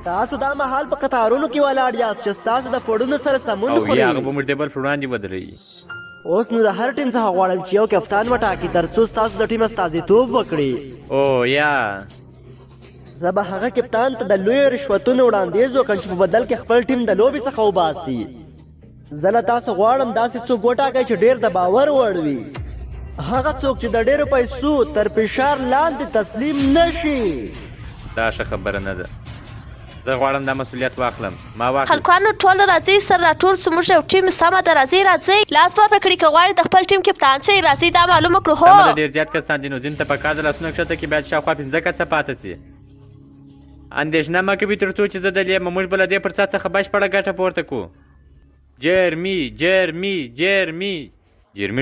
[SPEAKER 3] تاسو دا مهال په قطارونو کې ولاړ یاست چې ستاسو د فوډونو سره سمون
[SPEAKER 5] او
[SPEAKER 3] خوري
[SPEAKER 5] یا هغه به موږ ټیبل پر وړاندې ودروي
[SPEAKER 3] اوس نو د هر ټیم څخه غواړم چې یو کپتان وټاکي تر څو ستاسو د ټیم استازیتوب وکړي
[SPEAKER 5] او یا
[SPEAKER 3] زه به هغه کپتان ته د لویو رشوتونو وړاندیز وکړم چې په بدل کې خپل ټیم د لوبې څخه وباسي زه له تاسو غواړم داسې څوک وټاکئ چې ډېر د باور وړ وي هغه څوک چې د ډېرو پیسو تر فشار لاندې تسلیم نشي
[SPEAKER 5] دا ښه خبره نه ده زه غواړم دا مسؤلیت واخلم ما واخلې
[SPEAKER 4] هلکانو ټول راځئ سره راټول سو موږ یو ټیم سمه ده راځئ لاس پورته کړئ که غواړئ د خپل ټیم کپتان شئ راځئ دا معلومه کړو
[SPEAKER 5] سمه
[SPEAKER 4] هو
[SPEAKER 5] ده ډېر زیات کسان دي نو ځینو ته پکار ده لاسونه کښته کړي باید شاوخوا 15 کسه پاته سي اندېښنه مه کوي تر څو چې زه دلې یم موږ به له دې فرصت څخه بشپړه ګټه پورته کړو جرمي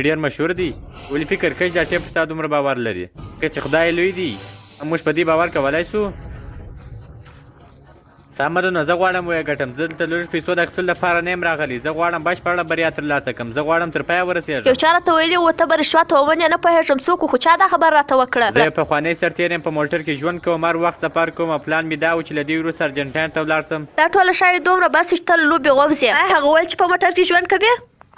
[SPEAKER 5] ډېر مشهور دی ولې فکر کوي چې دا ټیم په تا دومره باور لري که چې خدای لوی دی موږ په دې باور کولی سو سمه ده نو زه غواړم ویې ګټم زه دلته لږ پیسو د اخیستلو لپاره نه یم راغلی زه غواړم بشپړه بریا ترلاسه کړم زه غواړم تر پایه ورسېږم
[SPEAKER 4] یو چا راته ویلي و ته به رشوت ومنې نه پوهېږم څوک خو چا دا خبره راته وکړه
[SPEAKER 5] زه یو پخوانی سرتېر یم په موټر کې ژوند کوم هر وخت سفر کوم او پلان مې دا و چې له دې وروسته ارجنټاین ته ولاړ شم
[SPEAKER 4] دا ټوله شاید دومره بس چې ته له لوبې ووځې هغه ویل چې په موټر کې ژوند کوي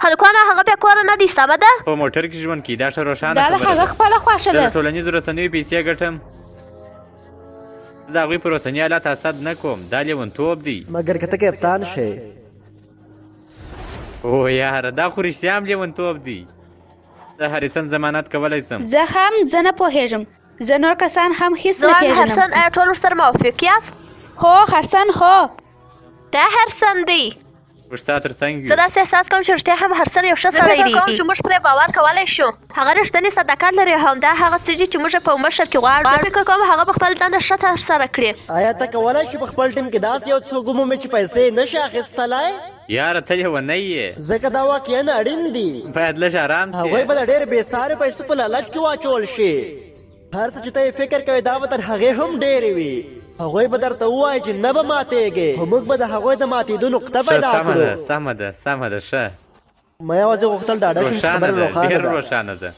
[SPEAKER 4] هلکانو هغه بیا کوره نه دی سمه ده
[SPEAKER 5] په موټر کې ژوند کوي دا ښه روښانه
[SPEAKER 7] دا د
[SPEAKER 5] خبره
[SPEAKER 7] هغه
[SPEAKER 5] ده
[SPEAKER 7] خپله خوښه
[SPEAKER 5] زه د
[SPEAKER 7] ده
[SPEAKER 5] ټولنیزو رسنیو پیسې ګټم زه د هغوی په اوسني حالت حسد نه کوم دا لیونتوب دی
[SPEAKER 3] مګر که ته کپتان شې
[SPEAKER 5] او یاره دا خو رښتیا هم لیونتوب دی زه هریسن ضمانت کولی سم
[SPEAKER 7] زه نه پوهېږم زه نور کسان هم هیڅ نه
[SPEAKER 4] ځوان
[SPEAKER 7] پېژنم
[SPEAKER 4] هرسن آیا ټول ورسره موافق یاست
[SPEAKER 7] هو هرسن هو
[SPEAKER 4] دا هرسن دی
[SPEAKER 5] موږ ستا تر څنګ
[SPEAKER 4] زه
[SPEAKER 5] یو
[SPEAKER 4] داسې احساس کوم چې رښتیا هم هرسن یو ښه سړی دی چې موږ پرې باور کولی شو هغه رښتینې صداقت لري او همدا هغه څه دي چې موږ په مشر کې غواړو زه فکر کوم هغه به خپل دنده ښه ترسره کړي
[SPEAKER 3] آیا ته کولی شې په خپل ټیم کې داسې یو څوک ومومې چې پیسې نشي اخیستلی
[SPEAKER 5] یاره ته لیونی یې
[SPEAKER 3] ځکه دا واقعا اړین دي
[SPEAKER 5] باید لږ ارام
[SPEAKER 3] هغوی
[SPEAKER 5] شي
[SPEAKER 3] به د ډېر بېسارې پیسو په لالچ کې واچول شي هر څه چې ته یې فکر کوې دا به تر هغې هم ډېرې وي هغوی به درته ووایي چې نه به ماتېږې خو موږ به د هغوی د ماتېدو نقطه پیدا کړو
[SPEAKER 5] سمه ده ښه
[SPEAKER 3] ما یوازې غوښتل ډاډه شم چې
[SPEAKER 5] روښانه
[SPEAKER 3] خبره
[SPEAKER 5] ده
[SPEAKER 3] روښانه
[SPEAKER 5] ډېر
[SPEAKER 3] ده
[SPEAKER 5] روښانه ده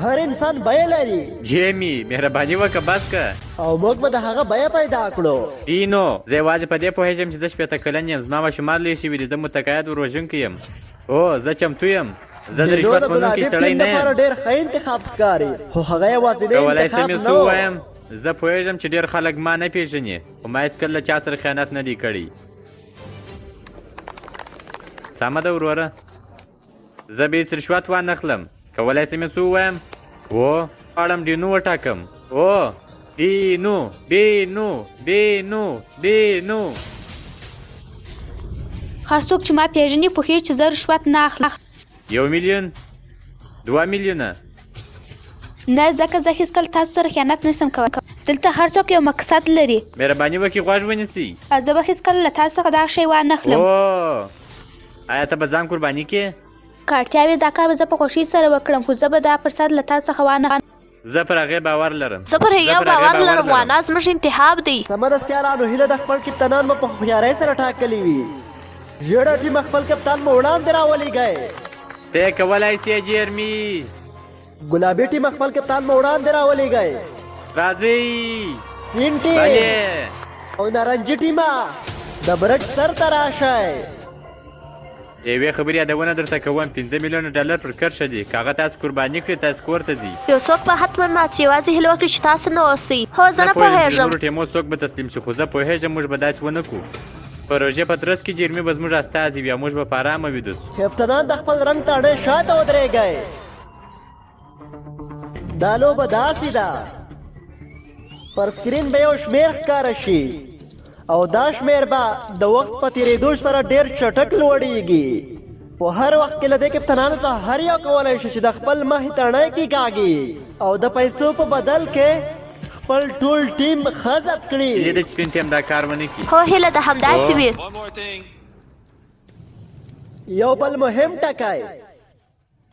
[SPEAKER 3] هر انسان بیه لري
[SPEAKER 5] جیمی مهرباني وکړه بس که
[SPEAKER 3] او موږ به د هغه بیه پیدا کړو
[SPEAKER 5] دینو زه یوازې په دې پوهېږم چې زه 15 کلن یم زما ماشومان لوی شوي دي زه متقاعد وروژونکی یم هو زه چمتو یم زه د
[SPEAKER 3] د
[SPEAKER 5] رشوت
[SPEAKER 3] د
[SPEAKER 5] منونکی
[SPEAKER 3] ګلابي
[SPEAKER 5] سړی
[SPEAKER 3] ټیم
[SPEAKER 5] نه
[SPEAKER 3] لپاره
[SPEAKER 5] یم
[SPEAKER 3] ډېر ښه انتخاب ښکاري خو هغه یوازینی
[SPEAKER 5] کولی
[SPEAKER 3] انتخاب
[SPEAKER 5] شم یو
[SPEAKER 3] نه
[SPEAKER 5] څه
[SPEAKER 3] و
[SPEAKER 5] ووایم زه پوهېږم چې ډېر خلک ما نه پېژني خو ما هېڅکله له چا سره خیانت نه دی کړی سمه ده وروره زه به هېڅ رشوت وانخلم کولی شم یو څه ووایم هو غواړم ډینو وټاکم هو ډینو
[SPEAKER 7] هر څوک چې ما پېژني پوهېږي چې زه رشوت نه اخلم
[SPEAKER 5] 1 میلیون 2 میلیونه
[SPEAKER 7] نه ځکه زه هېڅکله تاسو سره خیانت نشم کولی دلته هر څوک یو مقصد لري
[SPEAKER 5] مهرباني وکړئ غوږ ونیسئ
[SPEAKER 7] او زه به هېڅکله له تاسو څخه دا شی وانخلم
[SPEAKER 5] او آیا ته به ځان قرباني کې
[SPEAKER 7] که اړتیا وي دا کار به زه په خوښۍ سره وکړم خو زه به دا فرصت له تاسو څخه وانخلم
[SPEAKER 5] زه پر هغې باور لرم
[SPEAKER 4] زه پر هغې باور لرم وانا زموږ انتخاب دی
[SPEAKER 3] سمه ده سیالانو هیله د خپل کپتانان به په هوښیارۍ سره ټاکلي وي ژېړه ټیم خپل کپتان به وړاندې راولېږی
[SPEAKER 5] ته یې کولی سې جیرمي
[SPEAKER 3] ګلابي ټیم خپل کپتان به وړاندې راولېږی
[SPEAKER 5] راځئ
[SPEAKER 3] سپین ټیم
[SPEAKER 5] بلې
[SPEAKER 3] او نارنجي ټیمه د برج سر ته راشئ
[SPEAKER 5] یوې خبرې یادونه درته کوم 15 میلیونه ډالر پر کرښه دي که هغه تاسو قرباني کړي تاسو کور ته ځي
[SPEAKER 4] یو څوک به حتما مات شي یوازې هیله وکړي چې تاسو نه اوسئ هو زه نه
[SPEAKER 5] پوهېږم چې د
[SPEAKER 4] پوهېږم
[SPEAKER 5] نورو ټیمو څوک به تسلیم شي خو زه پوهېږم موږ به داسې ونه کړو پروژې په ترڅ کې جرمي به زموږ استازي وي او موږ به په ارامه ویده شو
[SPEAKER 3] کپتانان د خپل رنګ تاڼۍ شاته ودرېږئ دا لوبه داسې ده پر سکرین به یو شمېر ښکاره شي او دا شمېر به د وخت په تېرېدو سره ډېر چټک لوړېږي په هر وخت کې له دې کپتانانو څخه هر یو کولی شي چې د خپل مخې تڼۍ کېکاږي او د پیسو په بدل کې خپل ټول ټیم حذف کړي
[SPEAKER 5] دې د سپین ټیم دا کار ونه کړي
[SPEAKER 4] هو هیله د همداسې وي
[SPEAKER 3] یو بل مهم ټکی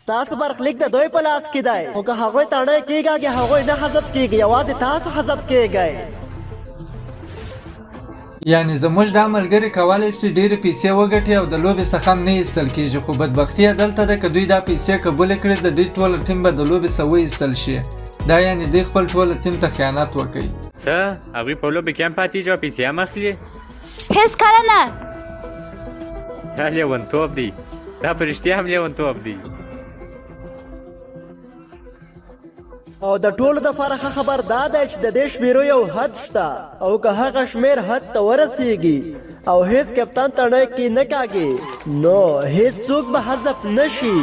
[SPEAKER 3] ستاسو برخلیک د دوی په لاس کې دی خو که هغوی تڼۍ کېږي هغوی نه حذف کېږي یوازې تاسو حذف کېږئ
[SPEAKER 1] یعنی زموږ دا ملګري کولی شي ډېرې پیسې وګټي او د لوبې څخه هم نه ایستل کېږي خو بدبختي یې دلته ده که دوی دا پیسې قبول کړي د دوی ټوله ټیم به د لوبې څخه وایستل شي دا یعنی دوی خپل ټوله ټیم ته خیانت وکړي
[SPEAKER 5] څه هغوی په لوبې کې هم پاتېږي او پیسې هم اخلي
[SPEAKER 7] هېڅکله نه
[SPEAKER 5] دا لیونتوب دی دا په رښتیا هم لیونتوب دی
[SPEAKER 3] او د ټولو دپاره ښه خبر دا دی چې د دې شمېرو یو حد شته او که هغه شمېر حد ته ورسیږي او هیڅ کپتان تڼۍ کې نه کاږي نو هیڅ څوک به حذف نه شي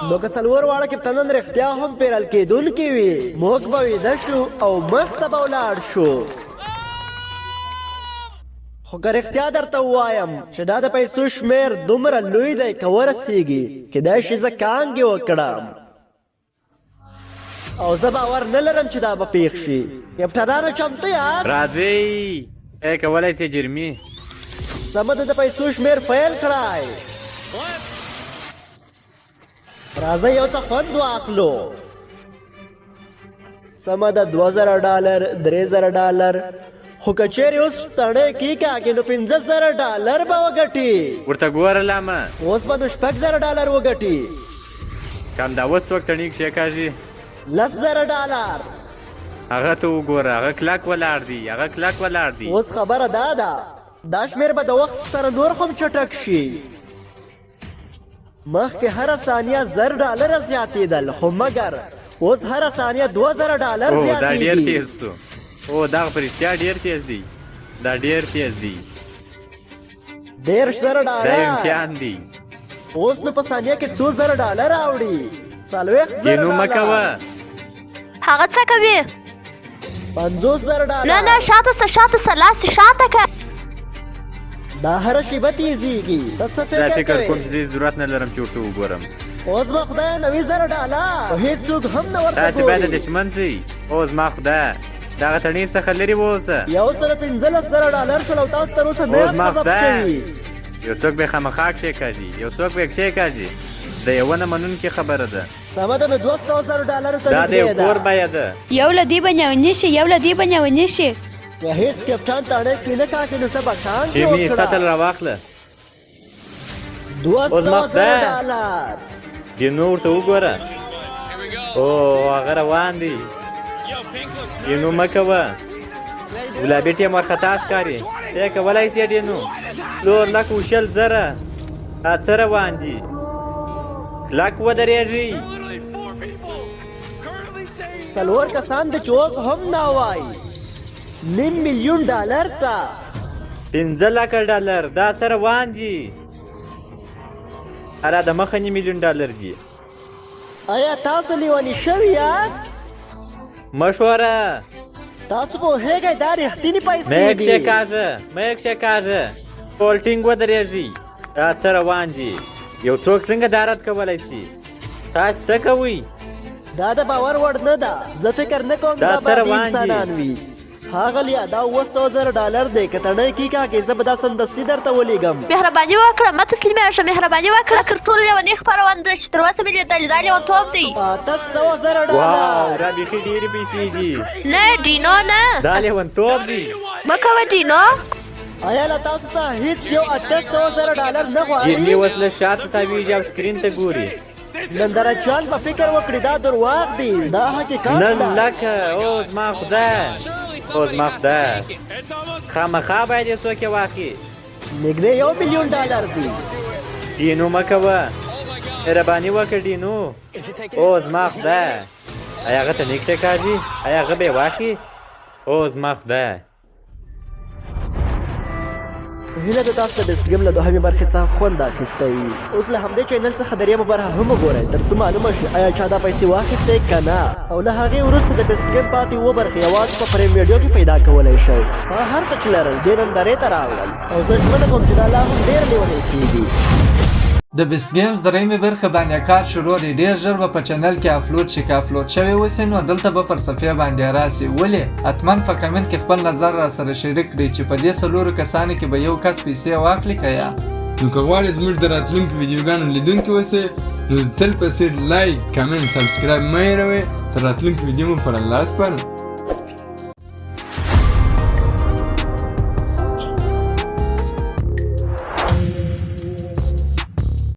[SPEAKER 3] نو که څلور واړه کپتانان رښتیا هم پیرل کېدونکي وي موږ به ویده شو او مخ ته به ولاړ شو خو که رښتیا درته ووایم چې دا د پیسو شمېر دومره لوی دی که ورسیږي کیدای شي زه کانګې وکړم او زه باور نه لرم چې دا به پېښ شي کپټانانو چمتو یاست
[SPEAKER 5] راځئ ای کولی سې جرمي
[SPEAKER 3] سمه ده د پیسو شمېر پیل کړئ راځئ یو څه خوند واخلو سمه ده $2000 $3000 خو که چیرې اوس تڼۍ کېکاږي نو $50,000 به وګټي
[SPEAKER 5] ورته ګوره لامه
[SPEAKER 3] اوس به نو $6,000 وګټي
[SPEAKER 5] کم دا اوس څوک تڼۍ کښېکاږي
[SPEAKER 3] $10,000
[SPEAKER 5] هغه ته وګوره هغه کلک ولاړ دی هغه کلک ولاړ دی
[SPEAKER 3] اوس خبره دا ده دا شمېر به د وخت سره نور هم چټک شي مخکې هره ثانیه $10,000 زیاتېدل خو مګر اوس هره ثانیه $2,000
[SPEAKER 5] او دا ډېر
[SPEAKER 3] زیاتېږي
[SPEAKER 5] تیز سو او دا په رښتیا ډېر تیز دی دا ډېر تیز دی
[SPEAKER 3] $10,000
[SPEAKER 5] دا امتحان دی
[SPEAKER 3] اوس نو په ثانیه کې څو زره $40 راوړي
[SPEAKER 5] جنو مه کوه
[SPEAKER 4] هغه څه کوي
[SPEAKER 3] $50,000
[SPEAKER 4] نه شاته سه لاس شاته که
[SPEAKER 3] دا هره شیبه تیزیږي ته څه
[SPEAKER 5] دا
[SPEAKER 3] فکر
[SPEAKER 5] فکر کوم
[SPEAKER 3] کوې
[SPEAKER 5] چې ضرورت نه لرم چې ورته وګورم
[SPEAKER 3] اوس به خدای $90,000 هېڅوک هم نه ورته
[SPEAKER 5] تاسې باید
[SPEAKER 3] ګوري
[SPEAKER 5] دښمن سئ او زما خدایه دغه تڼۍ څخه لرې واوسه
[SPEAKER 3] $15,000 شول او تاسو تر اوسه نه
[SPEAKER 5] او
[SPEAKER 3] یاست
[SPEAKER 5] زما
[SPEAKER 3] غضب
[SPEAKER 5] خدایه
[SPEAKER 3] شوي
[SPEAKER 5] یو څوک به خامخا کښېکاږي یو څوک به کښېکاږي د یوه نه منونکې خبره ده
[SPEAKER 3] سمه ده نو $200,000 ته
[SPEAKER 5] دا د یو
[SPEAKER 3] نږدې
[SPEAKER 5] کور
[SPEAKER 3] ده
[SPEAKER 5] بیه ده
[SPEAKER 7] یو له دوی به نیونې شي یو له دوی به نیونې شي
[SPEAKER 3] که هېڅ کپټان تاڼۍ کې نه کاږي نو څه به کانګې
[SPEAKER 5] جیمي ستا تل
[SPEAKER 3] وکړه
[SPEAKER 5] راواخله
[SPEAKER 3] $200,000
[SPEAKER 5] جینو ورته وګوره او هغه روان دی جینو مه کوه ګلابي ټیم وارخطا ښکاري ای کولی سې ډینو 2,20,000 دا څه روان دي کلک ودرېږئ
[SPEAKER 3] 4 کسان د چې اوس هم نه وایي $500,000 ته
[SPEAKER 5] $15,00,000 دا څه روان دي هله د مخه $1,000,000 دي
[SPEAKER 3] آیا تاسو لیوني شوي یاست
[SPEAKER 5] مشوره
[SPEAKER 3] تاسو پوهېږئ دا رښتینې پیسې
[SPEAKER 5] مه
[SPEAKER 3] دي
[SPEAKER 5] کښېکاږه ټول ټینګ ودرېږئ دا څه روان دي یو څوک څنګه دا رد کولی سي تاسو څه کوئ
[SPEAKER 3] دا د باور وړ نه ده زه فکر نه کوم
[SPEAKER 5] دا
[SPEAKER 3] دا
[SPEAKER 5] څه
[SPEAKER 3] به
[SPEAKER 5] روان دي؟
[SPEAKER 3] انسانان وي ښاغليه دا $200,000 دی که تڼۍ کېکاږې زه به دا سمدستي درته ولیږم
[SPEAKER 4] مهرباني وکړه مه تسلیمېږه شه مهرباني وکړه تر ټولو لیونۍ خپرونه ده چې تر اوسه مې لیدلې دا لیونتوب دی
[SPEAKER 3] $800,000
[SPEAKER 5] واو دا بیخي ډېرې پیسې دي
[SPEAKER 4] نه ډینو نه
[SPEAKER 5] دا لیونتوب دی
[SPEAKER 4] مه کوه ډینو
[SPEAKER 3] آیا له تاسو څخه هېڅ یو $800,000 نه
[SPEAKER 5] جیمي
[SPEAKER 3] غواړي
[SPEAKER 5] اوس له شاته تاویږي او سکرین ته ګوري
[SPEAKER 3] نندارچیان به فکر وکړي دا درواغ دی دا حقیقت
[SPEAKER 5] نن
[SPEAKER 3] ده
[SPEAKER 5] لکه او زما خدای او زما خدای خامخا باید یې څوک یې واخلي
[SPEAKER 3] نږدې $1,000,000 دی
[SPEAKER 5] ډینو مه کوه مهرباني وکړه ډینو او زما خدای ایا هغه ته نه کښېکاږي ایا هغه به یې واخلي او زما خدای
[SPEAKER 3] هیله ده تاسو د بیسټ ګیم له دوهمې برخې څخه خوند اخیستی وي اوس له همدې چینل څخه دریمه برخه هم وګورئ تر څو معلومه شي آیا چا دا پیسې واخیستی که نه او له هغې وروسته د بیسټ ګیم پاتې 7 برخې یوازې په پریم ویډیو کې پیدا کولی شئ هر څه چې لرل دې نندارې ته راوړل او زه ژمنه کوم چې دا لا هم ډېر لیونی کېږي
[SPEAKER 1] د بیس گیمز درېیمې برخې باندې کار شروع دی ډېر ژر به په چینل کې اپلوډ شي که اپلوډ شوی اوسي نو دلته به پر صفحې باندې راسي ولې حتما په کمنټ کې خپل نظر را سره شریک کړئ چې په دې 4 کسانو کې به یو کس پیسې واخلي که یا
[SPEAKER 2] نو که غواړئ زموږ د راتلونکو ویډیوګانو لیدونکي اوسئ نو تل په څېر لایک کمنټ سبسکرایب مه هېروئ تر راتلونکي ویډیو مو پر الله سپارم